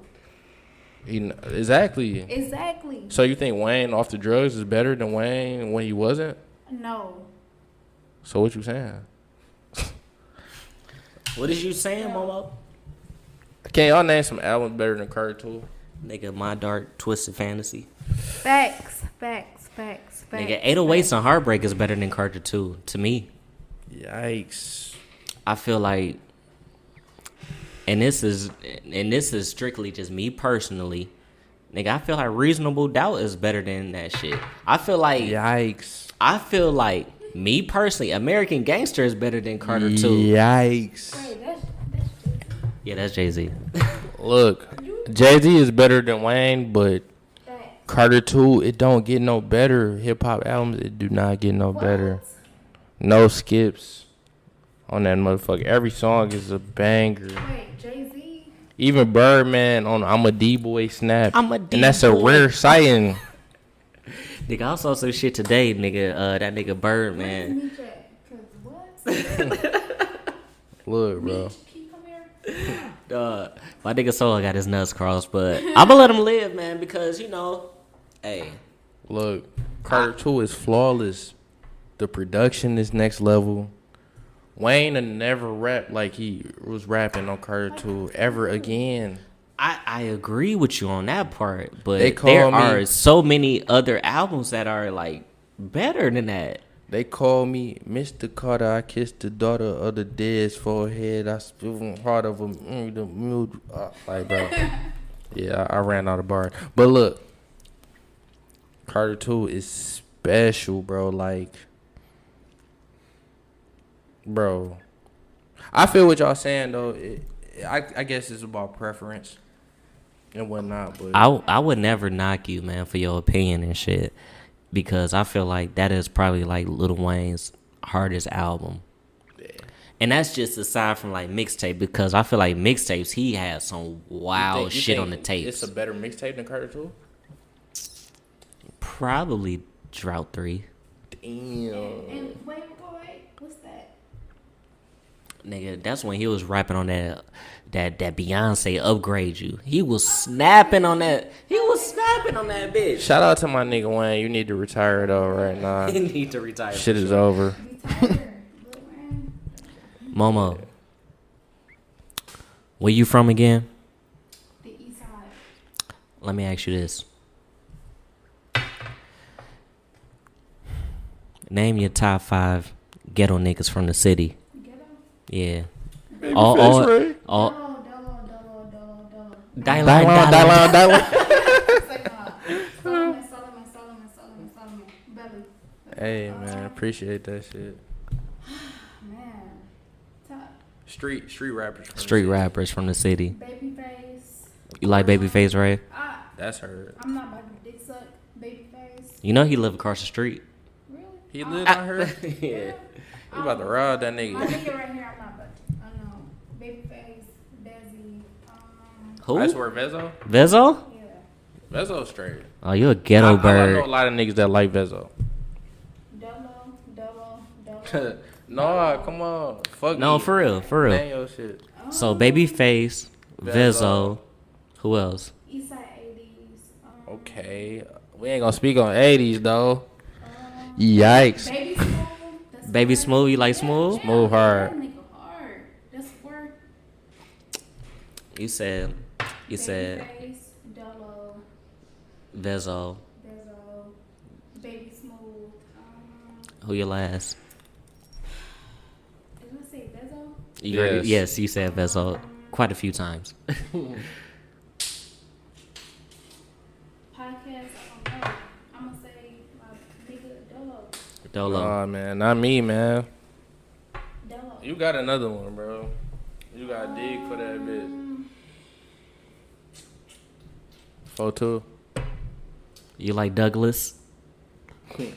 Exactly. exactly. So you think Wayne off the drugs is better than Wayne when he wasn't? No. So what you saying? What is you saying, Momo? Can y'all name some albums better than Carter 2? Nigga, My Dark Twisted Fantasy. Facts. Nigga, 808s and Heartbreak is better than Carter 2 to me. Yikes. I feel like, and this is strictly just me personally, nigga. I feel like Reasonable Doubt is better than that shit. I feel like me personally, American Gangster is better than Carter 2. Yikes. Wait, that's Yeah, that's Jay-Z. Look, Jay-Z is better than Wayne, but facts. Carter 2, it don't get no better. Hip-hop albums, it do not get no better. No skips on that motherfucker. Every song is a banger. Wait, Jay-Z. Even Birdman on I'm a D-Boy Snap. I'm a And that's a D-boy. rare sighting. Nigga, I saw some shit today, nigga. That nigga Birdman. Meech at? 'Cause what? Look, bro. Meech, can you come here? My nigga Solo got his nuts crossed, but I'm gonna let him live, man, because hey, Look, Carter 2 is flawless. The production is next level. Wayne will never rap like he was rapping on Carter 2 ever again. I agree with you on that part, but They call there me- are so many other albums that are like better than that. They call me Mr. Carter. I kissed the daughter of the dead's forehead. I spit heart of him. Like, bro. Yeah, I ran out of bars. But look, Carter 2 is special, bro. Like, bro. I feel what y'all saying, though. I guess it's about preference and whatnot. But I would never knock you, man, for your opinion and shit, because I feel like that is probably like Lil Wayne's hardest album. And that's just aside from like mixtape, because I feel like mixtapes, he has some wild You shit think on the tapes. It's a better mixtape than Carter 2? Probably Drought 3. Damn. And wait, what's that? Nigga, that's when he was rapping on that Beyonce Upgrade You. He was snapping on that. He was snapping on that bitch. Shout out to my nigga Wayne. You need to retire though right now. He need to retire. Shit is over. Momo, where you from again? The East Side. Let me ask you this. Name your top 5 ghetto niggas from the city. Ghetto? Yeah. all. Solomon. Belly. Hey man, appreciate that shit. Man. Top. Street rappers. Street rappers from the city. Babyface. You like Babyface, Ray? That's her. I'm not about to dick suck Babyface. You know he live across the street. Really? He lived on her. Yeah. You about to rob that My nigga? nigga right here, I'm not about to. I know. Babyface, Desi. Who? I swear, Vezo. Vezo? Yeah. Vezo straight. Oh, you a ghetto I bird. know a lot of niggas that like Vezo. Dolo. No, come on. Fuck No, me. for real. Name your shit. So Babyface, Vezo, who else? Eastside 80s. Okay. We ain't gonna speak on 80s though. Yikes. Baby Smooth. That's Baby hard. Smooth, you like Smooth? Yeah, Smooth hard. That nigga hard. That's work. You said Babyface, Dolo, Vezo. Bezo, Baby Smooth. Who your last? Did I say Bezo? Yes. Yes, you said Vezo quite a few times. Podcast, I don't know. I'm gonna say my nigga Dolo. Dolo. Oh man, not me, man. Dolo. You got another one, bro. You got dig for that bitch. 4-2. You like Douglas? 42.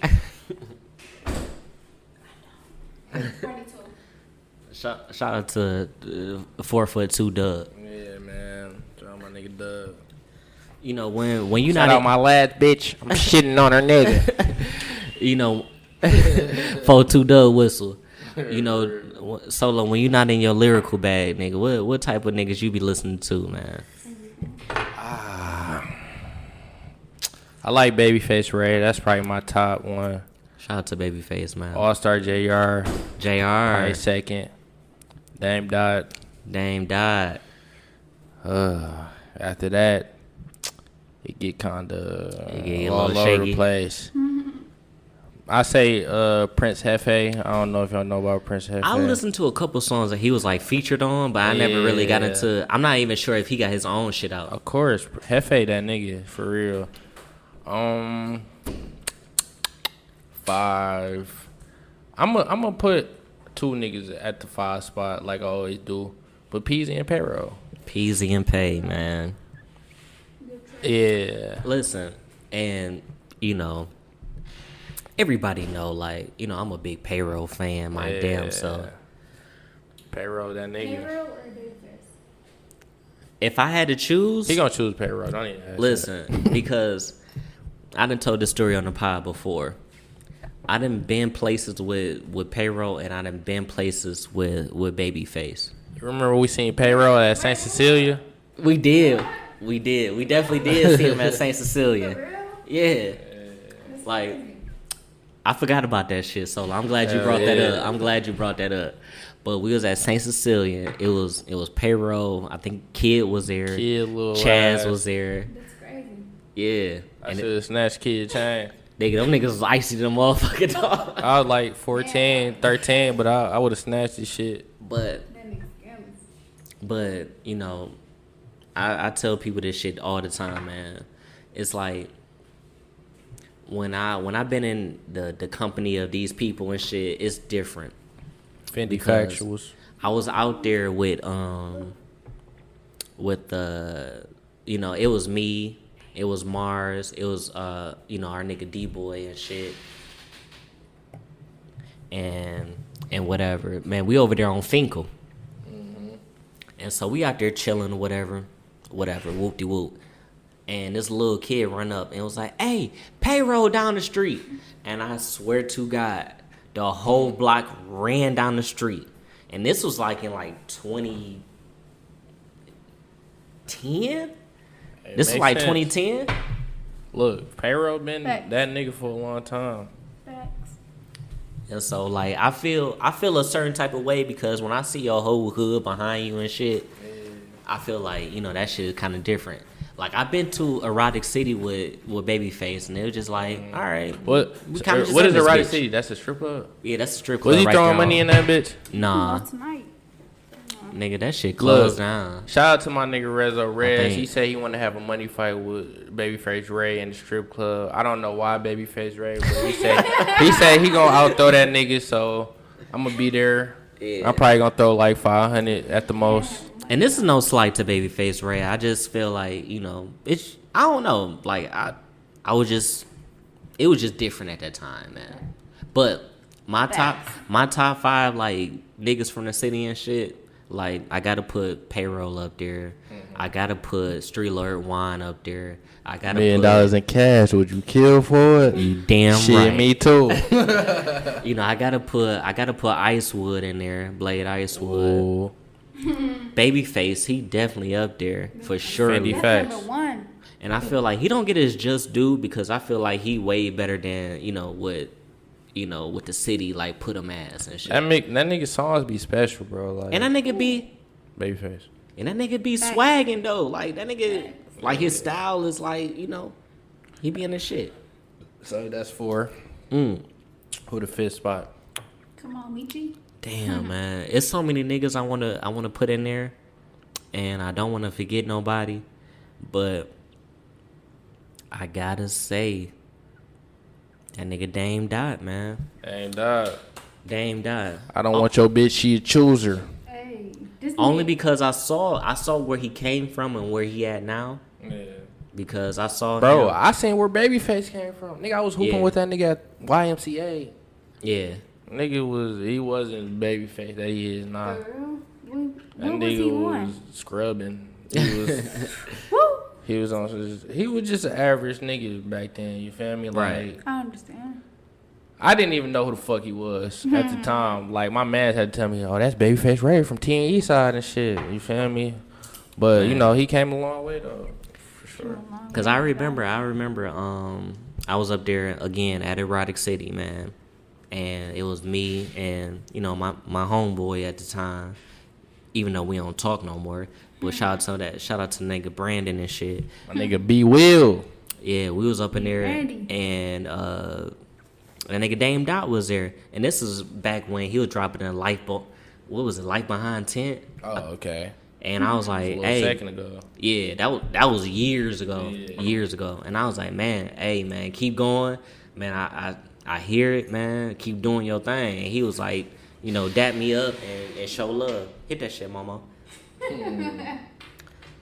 Shout out to 4'2" Doug. Yeah, man. Shout out my nigga Doug. You know when you Shout not out my lad, bitch. I'm shitting on her nigga. you know 4'2" Doug whistle. You know Solo, when you not in your lyrical bag, nigga, what type of niggas you be listening to, man? I like Babyface Ray. That's probably my top one. Shout out to Babyface, man. All-Star JR. JR. Probably second. Dame Dot. Dame died. After that, it get kind of It get a all little over shaky. the place. I say Prince Hefe. I don't know if y'all know about Prince Hefe. I listened to a couple songs that he was like featured on, but I never really got into. I'm not even sure if he got his own shit out. Of course, Hefe, that nigga, for real. 5. I'm gonna put 2 niggas at the 5 spot like I always do, but Peasy and Payroll. Peasy and Pay, man. Yeah. Listen, and you know, everybody know, like, you know, I'm a big Payroll fan, my damn self. Payroll, that nigga. Payroll or Babyface? If I had to choose, He gonna choose Payroll. Don't even ask. listen, because I done told this story on the pod before. I done been places with Payroll, and I done been places with Babyface. You remember we seen Payroll at St. Cecilia? We did. We definitely did see him at St. Cecilia. Yeah. Like, I forgot about that shit, so I'm glad you brought that up. But we was at St. Cecilia. It was Payroll. I think Kid was there. Kid, Lil Chaz ass. was there. That's crazy. Yeah. I And should have snatched Kid chain. nigga, them niggas was icy them motherfucking dog. I was like 14, 13, but I would have snatched this shit. But That nigga's scandalous. But, you know, I tell people this shit all the time, man. It's like when I've been in the company of these people and shit, it's different. Fendi Because Factuals. I was out there with you know, it was me, it was Mars, it was you know, our nigga D-Boy and shit. And whatever. Man, we over there on Finkel. And so we out there chilling, whatever, whoop-de-whoop. And this little kid run up and was like, hey, Payroll down the street. And I swear to God, the whole block ran down the street. And this was like in like 2010? This is like 2010? Look, Payroll been Facts. that nigga for a long time. Facts. And so, like, I feel a certain type of way because when I see your whole hood behind you and shit, I feel like, you know, that shit is kind of different. Like, I've been to Erotic City with Babyface, and it was just like, all right. What? We kinda just What in is this Erotic bitch. City? That's a strip club. Yeah, that's a strip club. Was he right throwing there money on- in that bitch? Nah. Not tonight. Nigga, that shit closed Look, down. Shout out to my nigga Rezo Rez. think- He said he want to have a money fight with Babyface Ray in the strip club. I don't know why Babyface Ray, but he said he gonna out throw that nigga. So I'm gonna be there. Yeah. I'm probably gonna throw like 500 at the most. And this is no slight to Babyface Ray. I just feel like, you know, it's, I don't know. Like, I was just, it was just different at that time, man. But my top 5, like, niggas from the city and shit, like, I gotta put Payroll up there. I gotta put Street Alert Wine up there. I gotta $1 million put, in cash. Would you kill for it? you damn Shit, right. me too. You know, I gotta put Icewood in there, Blade Icewood. Ooh. Babyface, he definitely up there for sure. Fendi That's facts. number one. And I feel like he don't get his just due because I feel like he way better than, you know, what the city like put him as and shit. That nigga songs be special, bro. Like, And that nigga be Facts. swagging though. Like that nigga, like his style is like, you know, he be in the shit. So that's 4. Mm. Who the 5th spot? Come on, Meechy. Damn, man, it's so many niggas I wanna put in there, and I don't wanna forget nobody, but I gotta say that nigga Dame Dot, man. Dame Dot. I don't want your bitch. She a chooser. Hey, this Only nigga- because I saw where he came from and where he at now. Yeah. Because I saw Bro, him. I seen where Babyface came from. Nigga, I was hooping Yeah. with that nigga at YMCA. Yeah. He wasn't Babyface that he is now. For real? When That was he nigga on? was scrubbing. He was Woo! he was just an average nigga back then, you feel me? Like Right. I understand. I didn't even know who the fuck he was at the time. Like my man had to tell me, "Oh, that's Babyface Ray from TNE side and shit." You feel me? But you Man. know, he came a long way though, for sure. Cause I remember I was up there again at Erotic City, man. And it was me and, you know, my homeboy at the time, even though we don't talk no more. But shout out to nigga Brandon and shit. My nigga B Will. Yeah, we was up in there Randy. and that nigga Dame Dot was there. And this is back when he was dropping a Life Behind Tent. Oh, okay. And I was A like, little hey, second ago. yeah, that was years ago. Yeah. Years ago. And I was like, man, hey man, keep going. Man, I hear it, man. Keep doing your thing. And he was like, you know, dap me up and show love. Hit that shit, MoMo.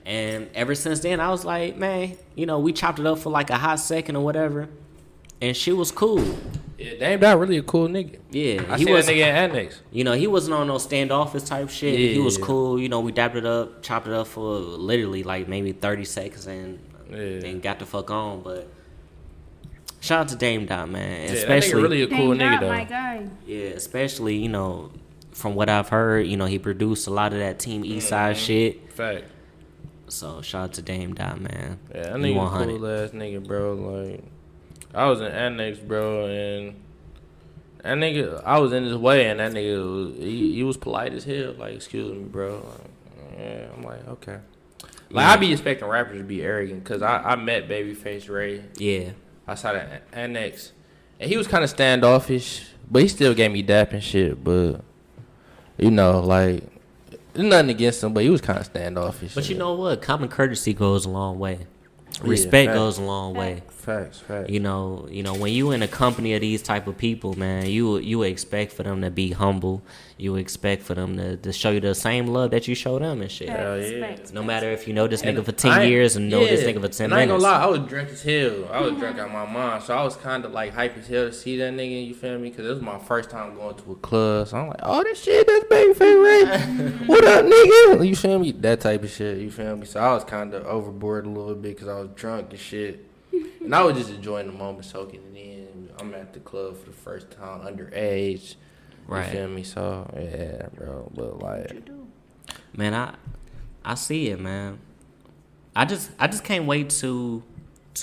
And ever since then, I was like, man, you know, we chopped it up for like a hot second or whatever. And she was cool. Yeah, Dame Dot really a cool nigga. Yeah. I see that nigga in Annex. You know, he wasn't on no standoffish type shit. Yeah. He was cool. You know, we dapped it up, chopped it up for literally like maybe 30 seconds and got the fuck on. But shout out to Dame Dot, man. Yeah, that Especially, nigga really a cool Dang, nigga not though. my guy. yeah, especially, you know, from what I've heard, you know, he produced a lot of that Team Eastside shit. Fact. So shout out to Dame Dot, man. Yeah, that You nigga 100. cool ass nigga, bro. Like, I was in Annex, bro, and that nigga, I was in his way, and that nigga, he was polite as hell. Like, excuse me, bro. Like, yeah, I'm like, okay. Like, Yeah. I be expecting rappers to be arrogant, because I met Babyface Ray Yeah. outside of Annex, and he was kind of standoffish, but he still gave me dap and shit, but, you know, like, there's nothing against him, but he was kind of standoffish. But you know what? Common courtesy goes a long way. Respect facts. goes a long way. Facts. You know, when you in a company of these type of people, man, you would expect for them to be humble. You would expect for them to show you the same love that you show them and shit. Hell yeah. Facts, No facts. matter if you know this And nigga for I 10 ain't- years and know this yeah. nigga for 10 And I ain't gonna minutes. lie, I was drunk as hell. I was drunk out my mind, so I was kind of like hype as hell to see that nigga. You feel me? Because it was my first time going to a club, so I'm like, oh, this shit, that's Babyface Ray. What up, nigga? You feel me? That type of shit. You feel me? So I was kind of overboard a little bit because I was drunk and shit, and I was just enjoying the moment, soaking it in. I'm at the club for the first time, underage. Right. You feel me? So yeah, bro. But like, Man, I see it, man. I just can't wait to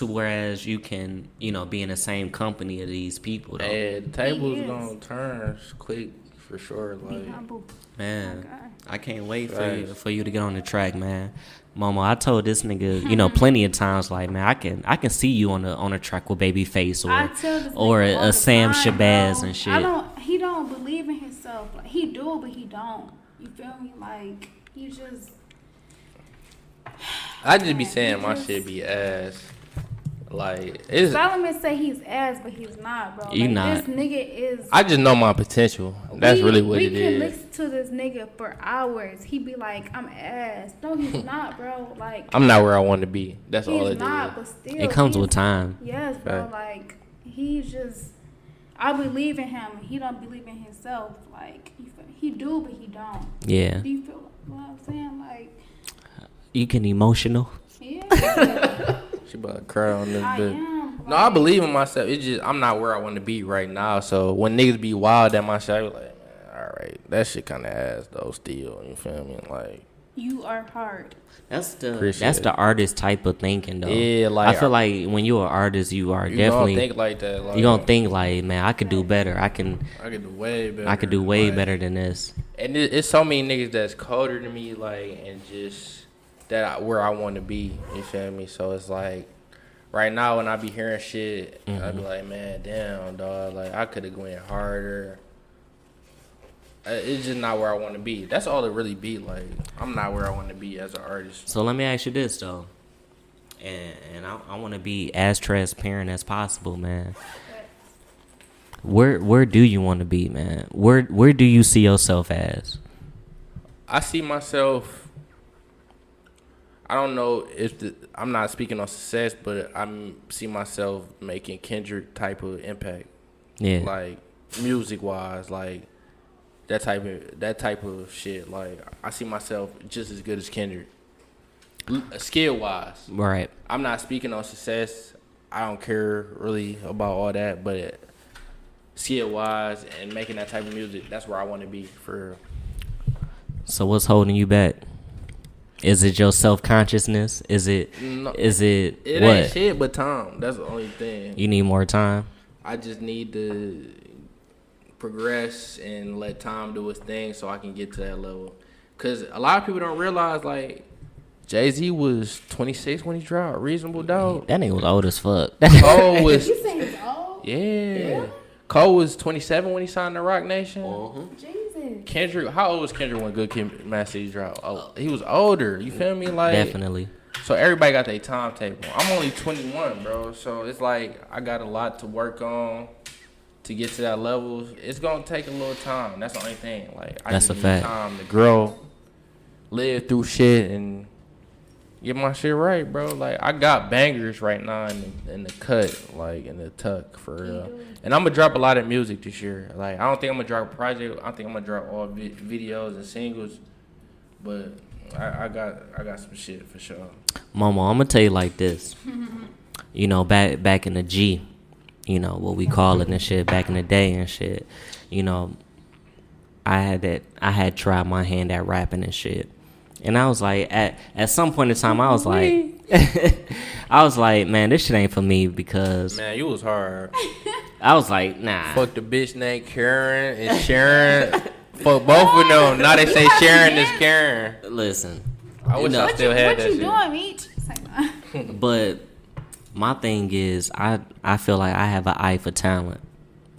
whereas you can, you know, be in the same company of these people though. yeah, the tables Yes. gonna turn quick for sure. Be Like. humble. Man, Oh, God. I can't wait Facts. for you to get on the track, man. Momo, I told this nigga, you know, plenty of times, like, man, I can see you on a track with Babyface I or tell this or nigga all a the Sam time, Shabazz bro. and shit. He don't believe in himself. Like, he do, but he don't. You feel me? Like, You just. I just be saying my shit be ass. Like it's. Solomon say he's ass, but he's not, bro. You like, not. This nigga is. I just know my potential. That's really what it We can is. listen to this nigga for hours. He be like, I'm ass. No, he's not, bro. Like I'm not where I want to be. That's all he's it not, is. but still. It comes he's- with time. Yes, bro. Right. Like he's just. I believe in him. He don't believe in himself. Like he do, but he don't. Yeah. Do you feel what I'm saying? Like You getting emotional? yeah. She about to cry on this I bit. am. No, I believe in myself. It's just I'm not where I want to be right now. So when niggas be wild at my shit, I be like, man, all right, that shit kind of ass though. Still, you feel me? Like You are hard. That's Appreciate the artist type of thinking though. Yeah, like I feel like when you're an artist, you are you definitely don't think like that. Like, you gonna think like, man, I could do better. I I could do way better. could do way Like, better than this. And it's so many niggas that's colder than me, like, and just where I want to be. You feel me? So it's like, right now when I be hearing shit, I be like, man, damn, dog. Like I could have went harder. It's just not where I want to be. That's all it really be. Like I'm not where I want to be as an artist. So let me ask you this though, and I want to be as transparent as possible, man. Where do you want to be, man? Where do you see yourself as? I see myself. I don't know if I'm not speaking on success, but I see myself making Kendrick type of impact. Yeah. Like music wise, like that type of shit. Like I see myself just as good as Kendrick. Skill wise, Right. I'm not speaking on success. I don't care really about all that, but skill wise and making that type of music, that's where I want to be for real. So what's holding you back? Is it your self-consciousness? Is it No, it it what? ain't shit but time. That's the only thing. You need more time? I just need to progress and let time do its thing so I can get to that level. Cause a lot of people don't realize like Jay-Z was 26 when he dropped Reasonable Doubt. That nigga was old as fuck. Cole was You say he's old? yeah. Cole was 27 when he signed to Roc Nation. Jesus. Kendrick, how old was Kendrick when Good Kid, Mad City dropped? Oh, he was older. You feel me? Like Definitely. So everybody got their timetable. I'm only 21, bro. So it's like I got a lot to work on to get to that level. It's gonna take a little time. That's the only thing. Like I That's just a need fact. time to grow, live through shit, and get my shit right, bro. Like I got bangers right now in the cut, like in the tuck for real. And I'm gonna drop a lot of music this year. Like I don't think I'm gonna drop a project. I think I'm gonna drop all videos and singles. But I got some shit for sure. MoMo, I'm gonna tell you like this. You know, back in the G, you know, what we call it and shit, back in the day and shit, you know, I had tried my hand at rapping and shit. And I was like, at some point in time, I was like, man, this shit ain't for me because Man, you was hard. I was like, nah. Fuck the bitch named Karen and Sharon. Fuck both of them. Now they say Sharon is Karen. Listen, I wish I still had What that you shit. doing, Meech? It's like, nah. but my thing is, I feel like I have an eye for talent.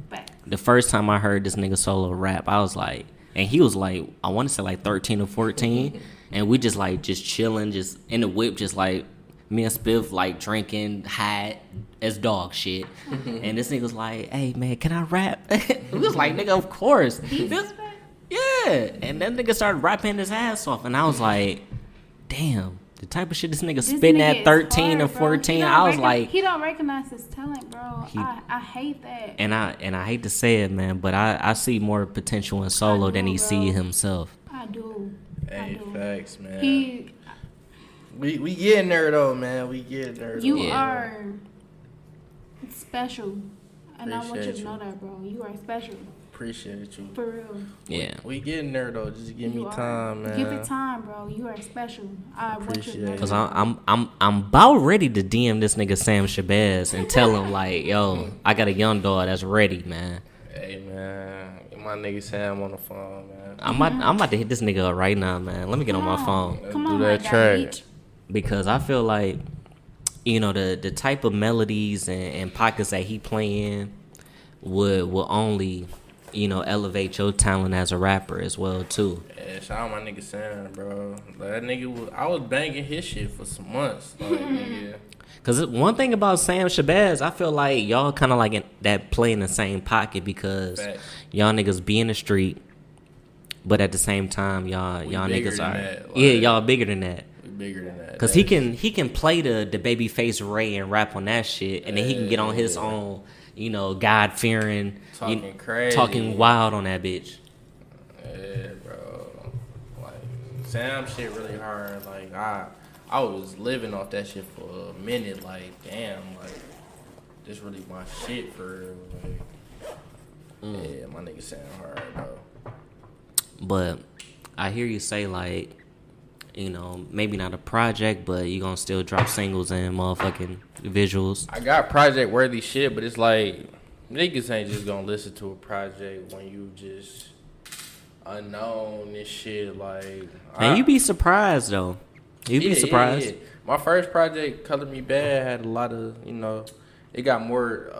But The first time I heard this nigga solo rap, I was like, and he was like, I want to say like 13 or 14, and we just chilling, just in the whip, just like me and Spiff like drinking high as dog shit. And this nigga was like, hey man, can I rap? We was like, nigga, of course. Yeah. And that nigga started rapping his ass off, and I was like, damn. The type of shit this nigga this spitting nigga at is 13 hard, or bro. 14, I was like, he don't recognize his talent, bro. I hate that. and I hate to say it, man, but I see more potential in solo than he bro. see himself. I do. Hey, facts, man. He, We getting there though, man. We getting there. you though. are special, and I want you Appreciate to you. know that, bro. You are special, Appreciate you. for real. Yeah. We getting there though. Just give me You are. time, man. Give it time, bro. You are special. I want you to know Appreciate it. Cause that. I'm about ready to DM this nigga Sam Shabazz and tell him like, yo, I got a young dog that's ready, man. Hey, man. Get my nigga Sam on the phone, man. I'm about to hit this nigga up right now, man. Let me get on my phone Come do on, that my track. guy, Meech. because I feel like, you know, the type of melodies and pockets that he playing would only elevate your talent as a rapper as well too. Yeah, shout out my nigga Sam, bro. Like, that nigga I was banging his shit for some months. Like, nigga. Cause one thing about Sam Shabazz, I feel like y'all kind of like that play in the same pocket because y'all niggas be in the street, but at the same time y'all niggas are like, y'all bigger than that. We bigger than that. Cause he can play the Babyface Ray and rap on that shit, and then he can get on his own, God fearing, talking crazy, talking wild on that bitch. Yeah, bro. Like Sam shit really hard. Like I was living off that shit for a minute. Like damn, like this really my shit for real. Like, yeah, my nigga Sam hard, bro. But I hear you say like, maybe not a project, but you gonna still drop singles and motherfucking visuals. I got project worthy shit, but it's like niggas ain't just gonna listen to a project when you just unknown and shit. Like, and you be surprised though. You be surprised. Yeah. My first project, Color Me Bad, had a lot of it got more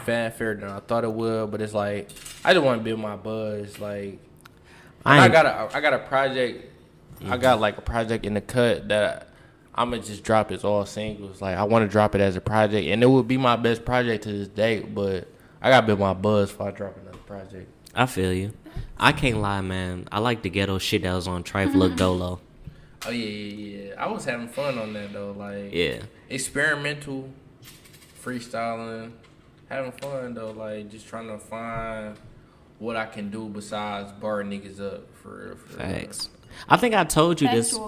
fanfare than I thought it would. But it's like I just want to build my buzz. Like I got a project. I got like a project in the cut that I'm gonna just drop as all singles. Like I want to drop it as a project, and it would be my best project to this date. But I gotta build my buzz before I drop another project. I feel you. I can't lie, man. I like the ghetto shit that was on Trife Look Dolo. Oh yeah. I was having fun on that though. Like experimental, freestyling, having fun though. Like just trying to find what I can do besides bar niggas up for real. Facts. I think I told you this.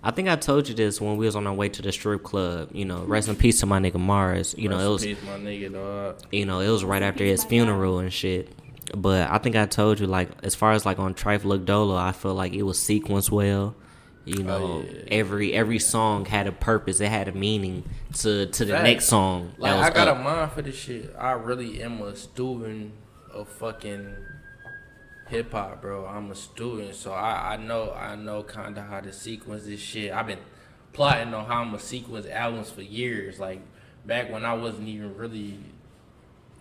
I think I told you this when we was on our way to the strip club. Rest in peace to my nigga Mars. It was peace, my nigga, dog. It was right after his funeral and shit. But I think I told you, like, as far as like on Trife Look Dolo, I feel like it was sequenced well. Every song had a purpose. It had a meaning to the next song. Like I got a mind for this shit. I really am a student of fucking hip hop, bro. I'm a student, so I know kind of how to sequence this shit. I've been plotting on how I'm gonna sequence albums for years. Like back when I wasn't even really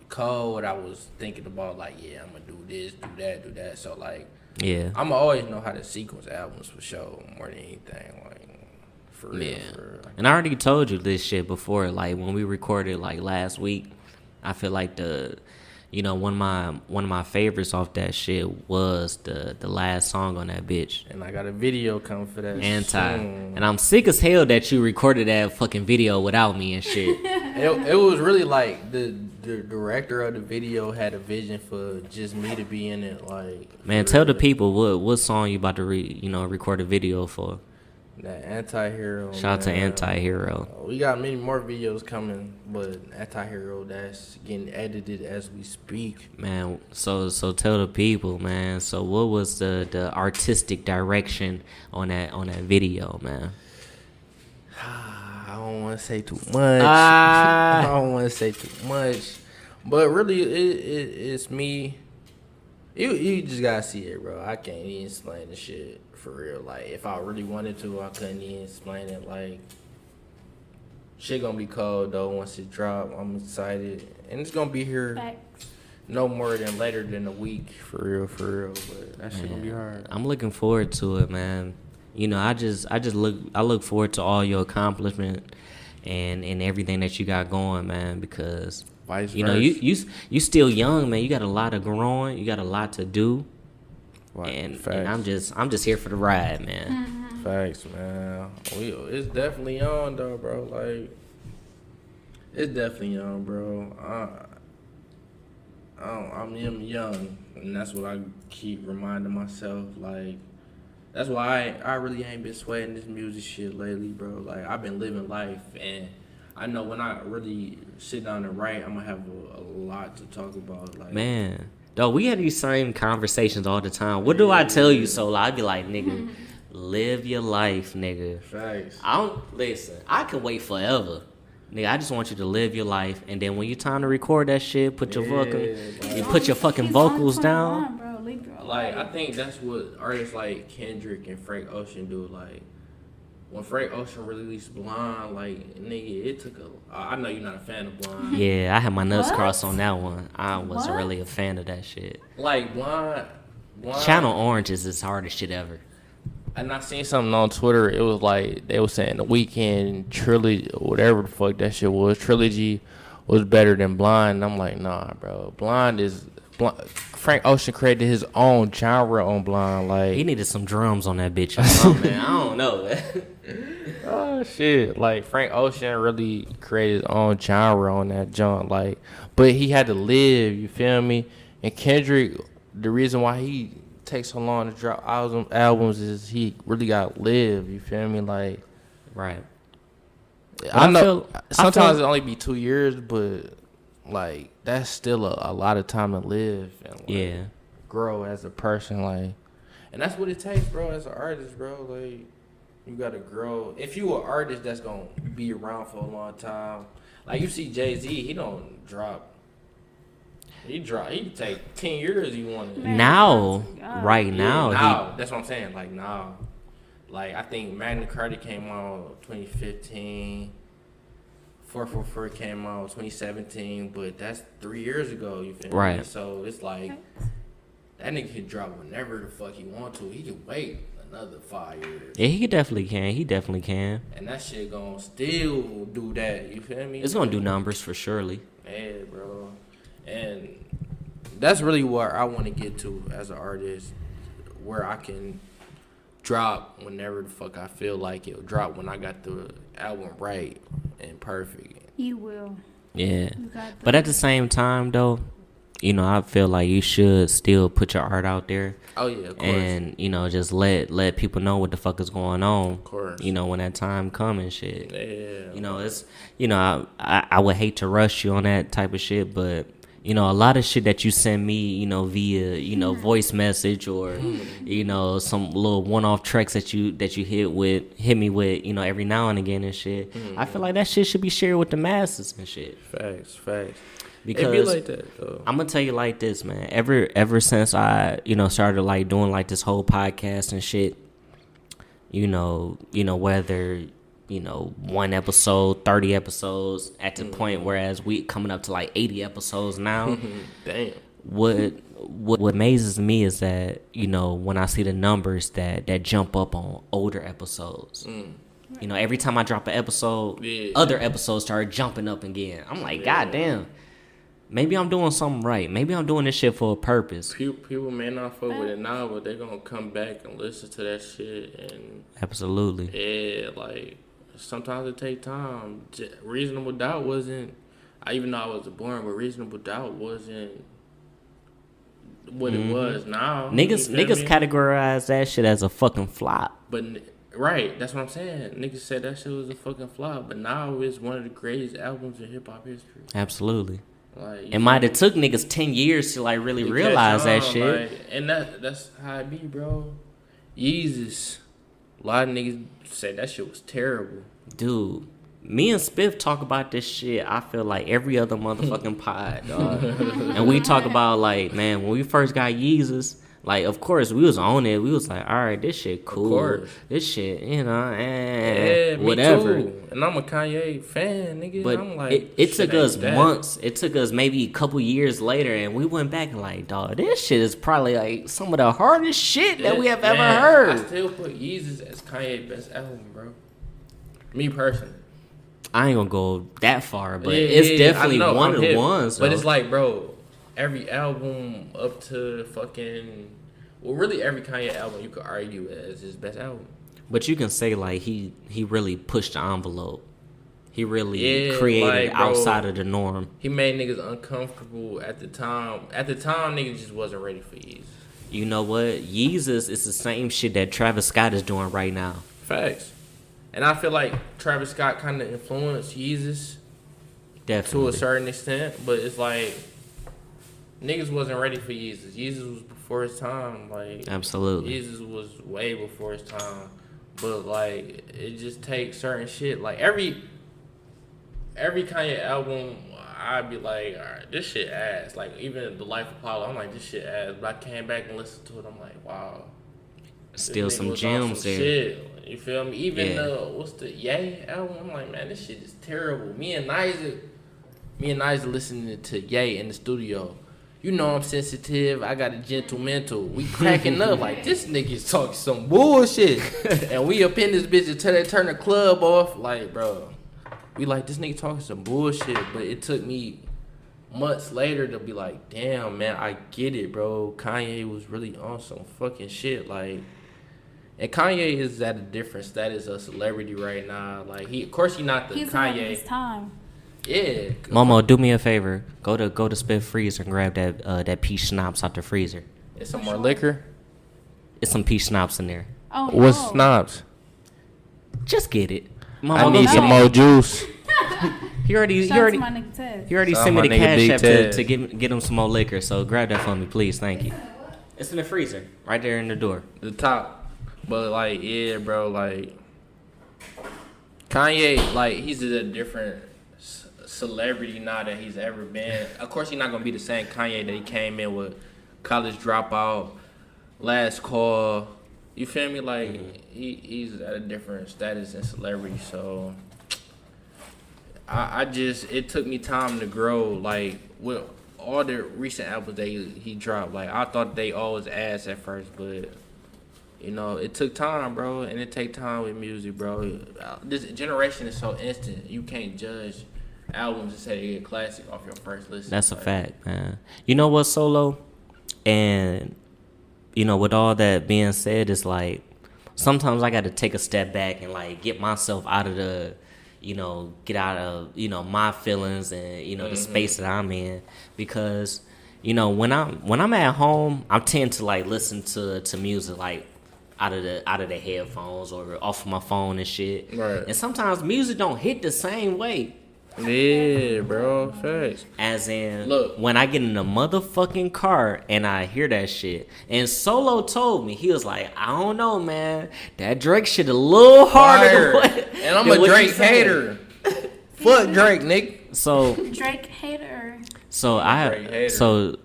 cold, I was thinking about like, I'm gonna do this, do that. So like. Yeah, I'ma always know how to sequence albums for sure, more than anything, like for real. For real. And I already told you this shit before, like when we recorded like last week. I feel like one of my favorites off that shit was the last song on that bitch. And I got a video coming for that. And I'm sick as hell that you recorded that fucking video without me and shit. It was really like the director of the video had a vision for just me to be in it. Like, man, tell the people what song you about to record a video for. That Anti-Hero. Shout out to Anti-Hero. We got many more videos coming, but Anti-Hero, that's getting edited as we speak. Man, so tell the people, man. So what was the artistic direction on that video, man? I don't want to say too much. I don't want to say too much. But really, it's me. You just gotta see it, bro. I can't even explain the shit for real. Like, if I really wanted to, I couldn't even explain it. Like, shit gonna be cold though once it drop. I'm excited, and it's gonna be here. Facts. No more than later than a week, for real. But that shit gonna be hard. I'm looking forward to it, man. I look forward to all your accomplishment and everything that you got going, man. Because you still young, man. You got a lot of growing. You got a lot to do. And I'm just here for the ride, man. Mm-hmm. Facts, man. It's definitely on though, bro. Like, it's definitely on, bro. I'm young, and that's what I keep reminding myself. Like, that's why I really ain't been sweating this music shit lately, bro. Like, I've been living life, and I know when I really sit down and write, I'm gonna have a lot to talk about. Like, man, though we had these same conversations all the time. What do I tell you, so I'd be like, nigga, live your life, nigga. Facts. Listen. I can wait forever. Nigga, I just want you to live your life, and then when you time to record that shit, put your fucking vocals down. Like, I think that's what artists like Kendrick and Frank Ocean do. Like, when Frank Ocean released Blonde, like, nigga, it took I know you're not a fan of Blonde. Yeah, I had my nuts What? crossed on that one. I wasn't What? really a fan of that shit. Like, Blonde. Channel Orange is his hardest shit ever. And I seen something on Twitter. It was like, they were saying the Weeknd trilogy, whatever the fuck that shit was, trilogy was better than Blonde. And I'm like, nah, bro. Frank Ocean created his own genre on Blonde. Like, He needed some drums on that bitch or something, man. I don't know. oh shit! Like Frank Ocean really created his own genre on that joint. Like, but he had to live. You feel me? And Kendrick, the reason why he takes so long to drop albums is he really got to live. You feel me? Like, Right. I know sometimes it only be 2 years, but like that's still a lot of time to live and like, grow as a person. Like, and that's what it takes, bro. As an artist, bro, like you gotta grow. If you an artist that's gonna be around for a long time, like you see Jay-Z, he don't drop. He take 10 years. He wanted Now, right Yeah, now, now that's what I'm saying. Like now, like I think Magna Carta came out 2015. 444 came out 2017, but that's 3 years ago. You feel me? Right. So it's like that nigga can drop whenever the fuck he want to. He can wait another 5 years. Yeah, he definitely can. He definitely can. And that shit gonna still do that. You feel me? It's gonna do numbers for surely. Yeah, bro. And that's really where I want to get to as an artist, where I can drop whenever the fuck I feel like it. Drop when I got the album right and perfect. You will. Yeah. You got But at the same time, though, you know, I feel like you should still put your art out there. Oh yeah, of course. And, you know, just let people know what the fuck is going on. Of course. You know, when that time come and shit. Yeah. You know, it's, you know, I would hate to rush you on that type of shit, but, you know, a lot of shit that you send me, you know, via, you know, voice message or, you know, some little one-off tracks that you hit me with, you know, every now and again and shit. I feel like that shit should be shared with the masses and shit. Facts. Because it be like that though. I'm gonna tell you like this, man. Ever since I, you know, started like doing like this whole podcast and shit, you know, whether, you know, 1 episode, 30 episodes, at the point whereas we coming up to like 80 episodes now. Damn. What amazes me is that, you know, when I see the numbers that jump up on older episodes. You know, every time I drop an episode, other episodes start jumping up again. I'm like, God damn. Maybe I'm doing something right. Maybe I'm doing this shit for a purpose. People may not fuck with it now, but they're gonna come back and listen to that shit. And Absolutely. yeah, like sometimes it take time. Reasonable Doubt wasn't. Even though I wasn't born, but Reasonable Doubt wasn't what it was now. Niggas categorize that shit as a fucking flop. But right, that's what I'm saying. Niggas said that shit was a fucking flop, but now it's one of the greatest albums in hip hop history. Absolutely. Like, It might have took niggas 10 years to like really realize that shit. Like, and that's how it be, bro. Yeezus. A lot of niggas say that shit was terrible. Dude, me and Spiff talk about this shit, I feel like every other motherfucking pod, dog. And we talk about like, man, when we first got Yeezus, like, of course, we was on it. We was like, all right, this shit cool. This shit, you know, whatever. Me too. And I'm a Kanye fan, nigga. But I'm like, it took us months. It took us maybe a couple years later, and we went back and like, dog, this shit is probably like some of the hardest shit that we have ever heard. I still put Yeezus as Kanye's best album, bro. Me personally. I ain't gonna go that far, but it's definitely one of the ones. But it's like, bro, every album up to fucking, well, really every Kanye album you could argue as his best album. But you can say like he really pushed the envelope. He really created like, bro, outside of the norm. He made niggas uncomfortable at the time. At the time, niggas just wasn't ready for Yeezus. You know what? Yeezus is the same shit that Travis Scott is doing right now. Facts. And I feel like Travis Scott kind of influenced Yeezus. Definitely. To a certain extent. But it's like, niggas wasn't ready for Yeezus. Yeezus was before his time. Like, absolutely. Yeezus was way before his time. But like, it just takes certain shit. Like every Kanye album, I'd be like, all right, this shit ass. Like even The Life of Pablo, I'm like, this shit ass. But I came back and listened to it, I'm like, wow. Still This nigga some was on gems some there. shit. You feel me? Even Yeah. what's the Ye album? I'm like, man, this shit is terrible. Me and Niza listening to Ye in the studio. You know I'm sensitive. I got a gentle mental. We cracking up like this nigga's talking some bullshit, and we up in this bitch until they turn the club off. Like, bro, we like this nigga talking some bullshit. But it took me months later to be like, damn, man, I get it, bro. Kanye was really on some fucking shit, like. And Kanye is at a different status of celebrity right now. Like of course, he not the He's ahead of Kanye. his time. Yeah. Momo, do me a favor. Go to Spiff freezer and grab that peach schnapps out the freezer. And some more liquor. It's some peach schnapps in there. Oh, What's no. snobs? Just get it. Momo, I go need get some it. more juice. He already Shout out to my nigga Ted. sent me my the nigga cash Big app Ted. to get him some more liquor. So grab that for me, please. Thank you. It's in the freezer, right there in the door. The top. But like, yeah, bro, like Kanye, like he's a different celebrity now that he's ever been. Of course, he's not gonna be the same Kanye that he came in with College Dropout, Last Call. You feel me? Like he's at a different status and celebrity. So I just it took me time to grow. Like with all the recent albums that he dropped, like I thought they all was ass at first, but. You know, it took time, bro, and it take time with music, bro. This generation is so instant. You can't judge albums and say they get classic off your first listen. That's a fact, man. You know what, Solo? And, you know, with all that being said, it's like, sometimes I got to take a step back and, like, get myself out of the, you know, get out of, you know, my feelings and, you know, the space that I'm in. Because, you know, when I'm at home, I tend to, like, listen to music, like, out of the headphones or off of my phone and shit. Right. And sometimes music don't hit the same way. Yeah, bro. Facts. As in, Look. when I get in the motherfucking car and I hear that shit. And Solo told me, he was like, I don't know, man. That Drake shit a little harder. Fire. And I'm a Drake hater. Fuck Drake, Nick. So Drake hater. So Drake hater. so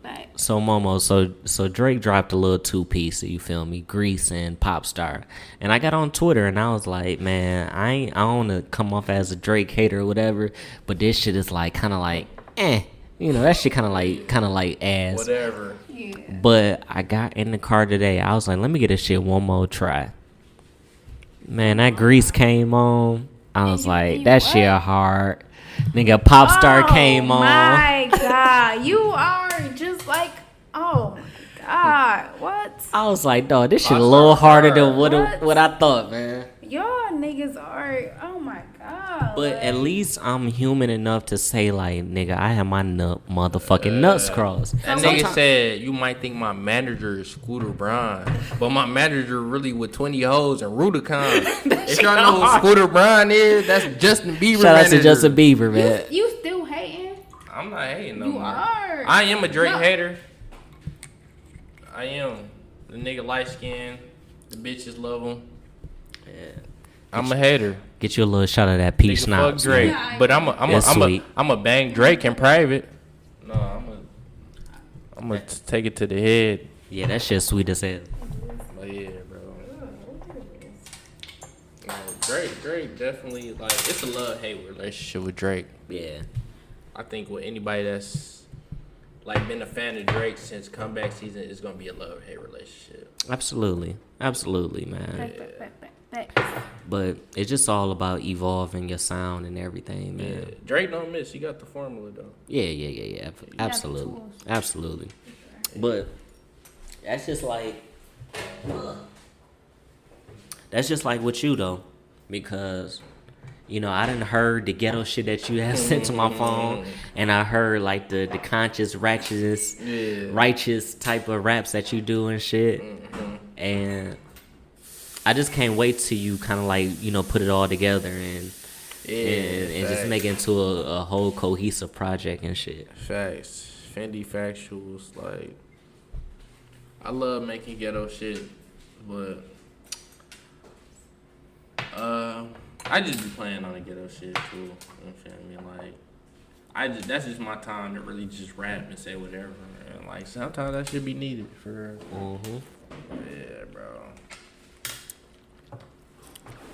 Momo, so Drake dropped a little 2-piece, you feel me, Grease and Popstar, and I got on Twitter and I was like, man, I don't want to come off as a Drake hater or whatever, but this shit is like kind of like, you know, that shit kind of like ass. Whatever. Yeah. But I got in the car today, I was like, let me get this shit one more try. Man, that Grease came on, I was like, that shit hard. Nigga, Popstar came on. Oh my God, you are just like, oh my God, what? I was like, dog, this shit a Popstar little harder hard. than what I thought, man. Y'all niggas are, oh my God. But like, at least I'm human enough to say, like, nigga, I have my motherfucking nuts crossed. That nigga said, you might think my manager is Scooter Braun, but my manager really with 20 hoes and Rudicon. If y'all know who Scooter Braun is, that's Justin Bieber Shout out manager. to Justin Bieber, man. you still hating? I'm not hating no You more. are. I am a Drake No. hater. I am. The nigga light skin. The bitches love him. Yeah. I'm a hater. Get you a little shot of that peach Nigga, fuck schnapps. Drake. Yeah, But That's sweet. I'm a bang Drake in private. No, I'm gonna take it to the head. Yeah, that shit sweet as hell. But yeah, bro. Drake definitely, like, it's a love-hate relationship with Drake. Yeah. I think with anybody that's like been a fan of Drake since comeback season, it's gonna be a love-hate relationship. Absolutely, man. Facts. But it's just all about evolving your sound and everything, man. Yeah. Drake don't miss. He got the formula though. Yeah. Absolutely. tools. Absolutely. But that's just like with you though. Because, you know, I done heard the ghetto shit that you have sent to my phone, and I heard like the conscious, righteous type of raps that you do and shit. And I just can't wait till you kind of like, you know, put it all together and just make it into a whole cohesive project and shit. Facts. Fendi Factuals, like, I love making ghetto shit, but I just be playing on the ghetto shit too. You know what I mean? Like, that's just my time to really just rap and say whatever. And like, sometimes that should be needed for. Mm-hmm. Yeah, bro.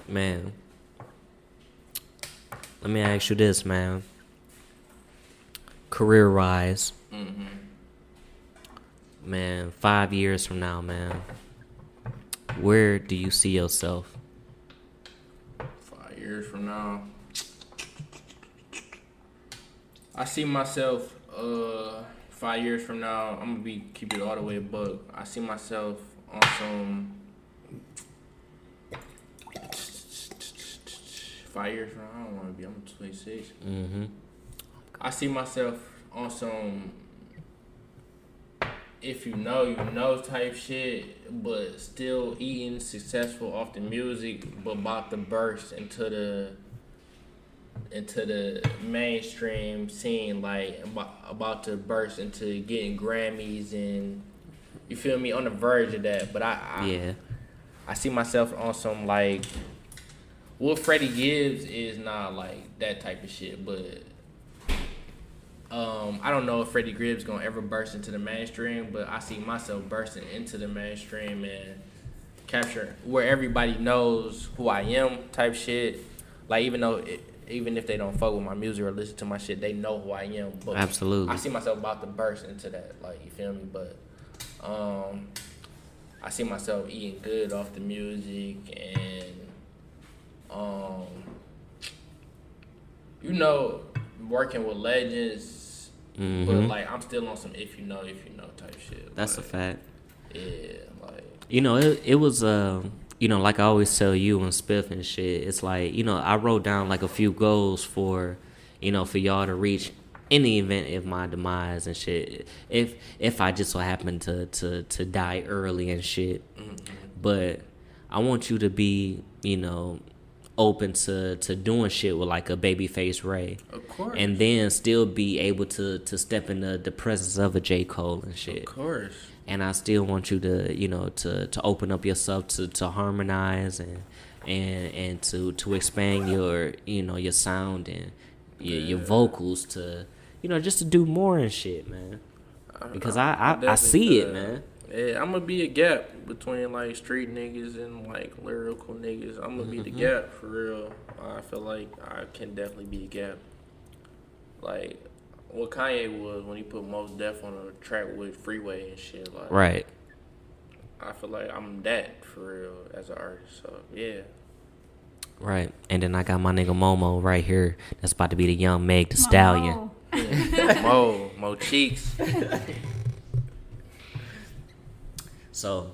Man, let me ask you this, man. Career-wise, man, 5 years from now, man, where do you see yourself? 5 years from now, I see myself. 5 years from now, I'm gonna keep it all the way a buck. I see myself on some. 5 years from now, I don't want to be. I'm 26. I see myself on some. If you know type shit, but still eating successful off the music, but about to burst into the mainstream scene, like about to burst into getting Grammys and you feel me, on the verge of that. But I see myself on some like what Freddie Gibbs is not like that type of shit, but I don't know if Freddie Gibbs gonna ever burst into the mainstream, but I see myself bursting into the mainstream and capture where everybody knows who I am type shit. Like even if they don't fuck with my music or listen to my shit, they know who I am. But Absolutely. I see myself about to burst into that, like, you feel me? But I see myself eating good off the music and working with legends. But like I'm still on some if you know type shit. That's like, a fact. Yeah, like It was like I always tell you and Spiff and shit. It's like I wrote down like a few goals for for y'all to reach in the event of my demise and shit. If I just so happen to die early and shit, but I want you to be open to doing shit with like a Babyface Ray. Of course. And then still be able to step in the presence of a J. Cole and shit. Of course. And I still want you to to open up yourself to harmonize and to expand your your sound and your vocals to just to do more and shit, man. Because I see it, man. Yeah, I'm gonna be a gap between like street niggas and like lyrical niggas. I'm gonna be the gap for real. I feel like I can definitely be a gap. Like what Kanye was when he put Mos Def on a track with Freeway and shit. Like, Right. I feel like I'm that for real as an artist. So yeah. Right. And then I got my nigga MoMo right here. That's about to be the young Meg the Stallion. Mo cheeks. So,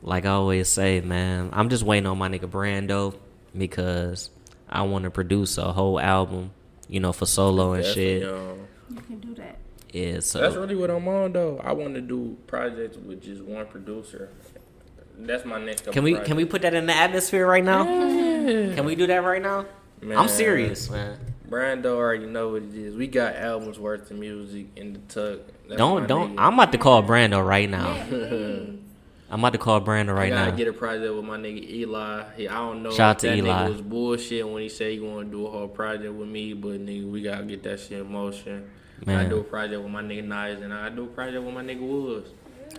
like I always say, man, I'm just waiting on my nigga Brando because I want to produce a whole album, for solo and shit. You can do that. Yeah, so that's really what I'm on though. I want to do projects with just one producer. That's my next couple projects. Can we put that in the atmosphere right now? Yeah. Can we do that right now? Man, I'm serious, man. Brando already know what it is. We got albums worth of music in the tuck. Don't. I'm about to call Brando right now. I'm about to call Brando right now. I gotta get a project with my nigga Eli. I don't know Shout if out to that Eli. nigga was bullshit when he said he want to do a whole project with me, but nigga, we gotta get that shit in motion. Man. I do a project with my nigga Nice, and I do a project with my nigga Woods.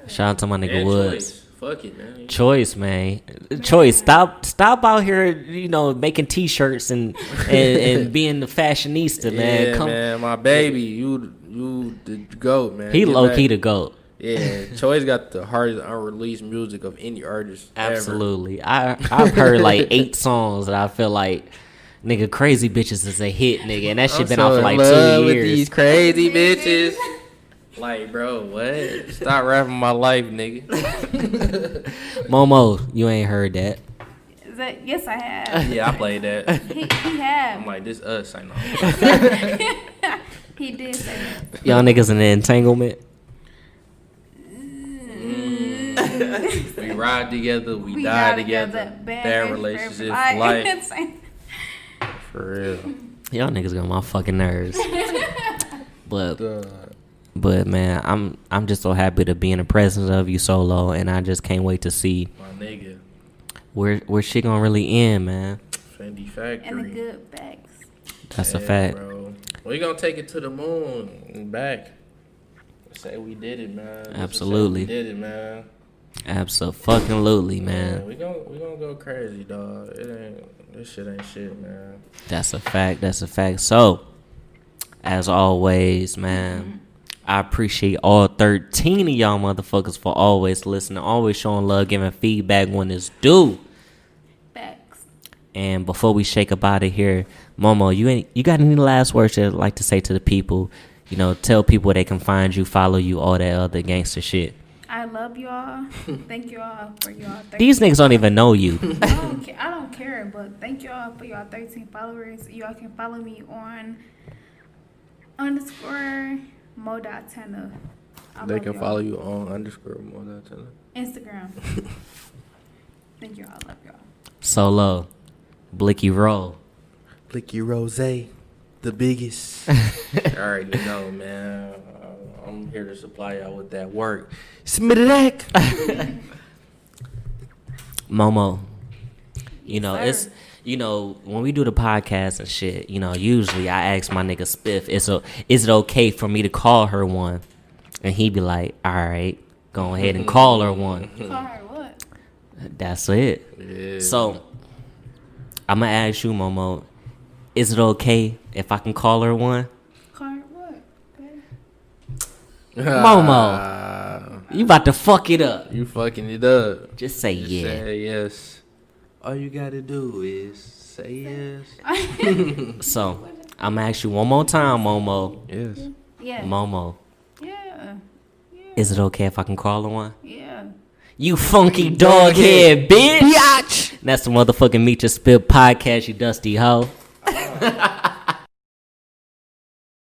Shout out to my nigga And Woods. Choice. Fuck it, man. Choice, man. Choice. Stop out here, making T-shirts and being the fashionista, man. Yeah, man, my baby, you the GOAT, man. He Get low back. key the GOAT. Yeah, Choice got the hardest unreleased music of any artist Absolutely. I've heard like 8 songs that I feel like, nigga, Crazy Bitches is a hit, nigga, and that shit been out for like 2 years. With these crazy bitches. Like, bro, what? Stop rapping my life, nigga. MoMo, you ain't heard that. Is that, yes, I have. Yeah, I played that. He have. I'm like, this us, I know. He did say that. Y'all niggas in the entanglement. We ride together, we die together. Bad relationships, life. For real. Y'all niggas got my fucking nerves. But man, I'm just so happy to be in the presence of you, Solo, and I just can't wait to see My nigga. where shit gonna really end, man. Fendi Factory. And the good bags. That's a fact. Bro. We gonna take it to the moon and back. Say we did it, man. Absolutely. We did it, man. Absolutely, man. We gonna go crazy, dog. This shit ain't shit, man. That's a fact. So, as always, man, I appreciate all 13 of y'all motherfuckers for always listening, always showing love, giving feedback when it's due. Facts. And before we shake up out of here, Momo, you got any last words you'd like to say to the people? You know, tell people where they can find you, follow you, all that other gangster shit. I love y'all. Thank y'all for y'all. These niggas don't even know you. I don't care, but thank y'all for y'all 13 followers. Y'all can follow me on _Mo.Tenna. They can follow you on _Mo.Tenna. Instagram. Thank y'all. I love y'all. Solo, Blicky Roll. Blicky Rose, the biggest. Alright, you know, man. I'm here to supply y'all with that work. Smidak. Momo, you know, it's, you know, when we do the podcast and shit, you know, usually I ask my nigga Spiff, is it okay for me to call her one? And he be like, all right, go ahead and call her one. Call her what? That's it. Yeah. So, I'm going to ask you, Momo, is it okay if I can call her one? Call her what? Okay. Momo, you about to fuck it up. You fucking it up. Just say Just yeah. say yes. All you gotta do is say yes. So, I'm going to ask you one more time, Momo. Yes. Yeah. Momo, Yeah. is it okay if I can call her one? Yeah. You funky dog head, bitch. That's the motherfucking Meech Spiff podcast, you dusty hoe.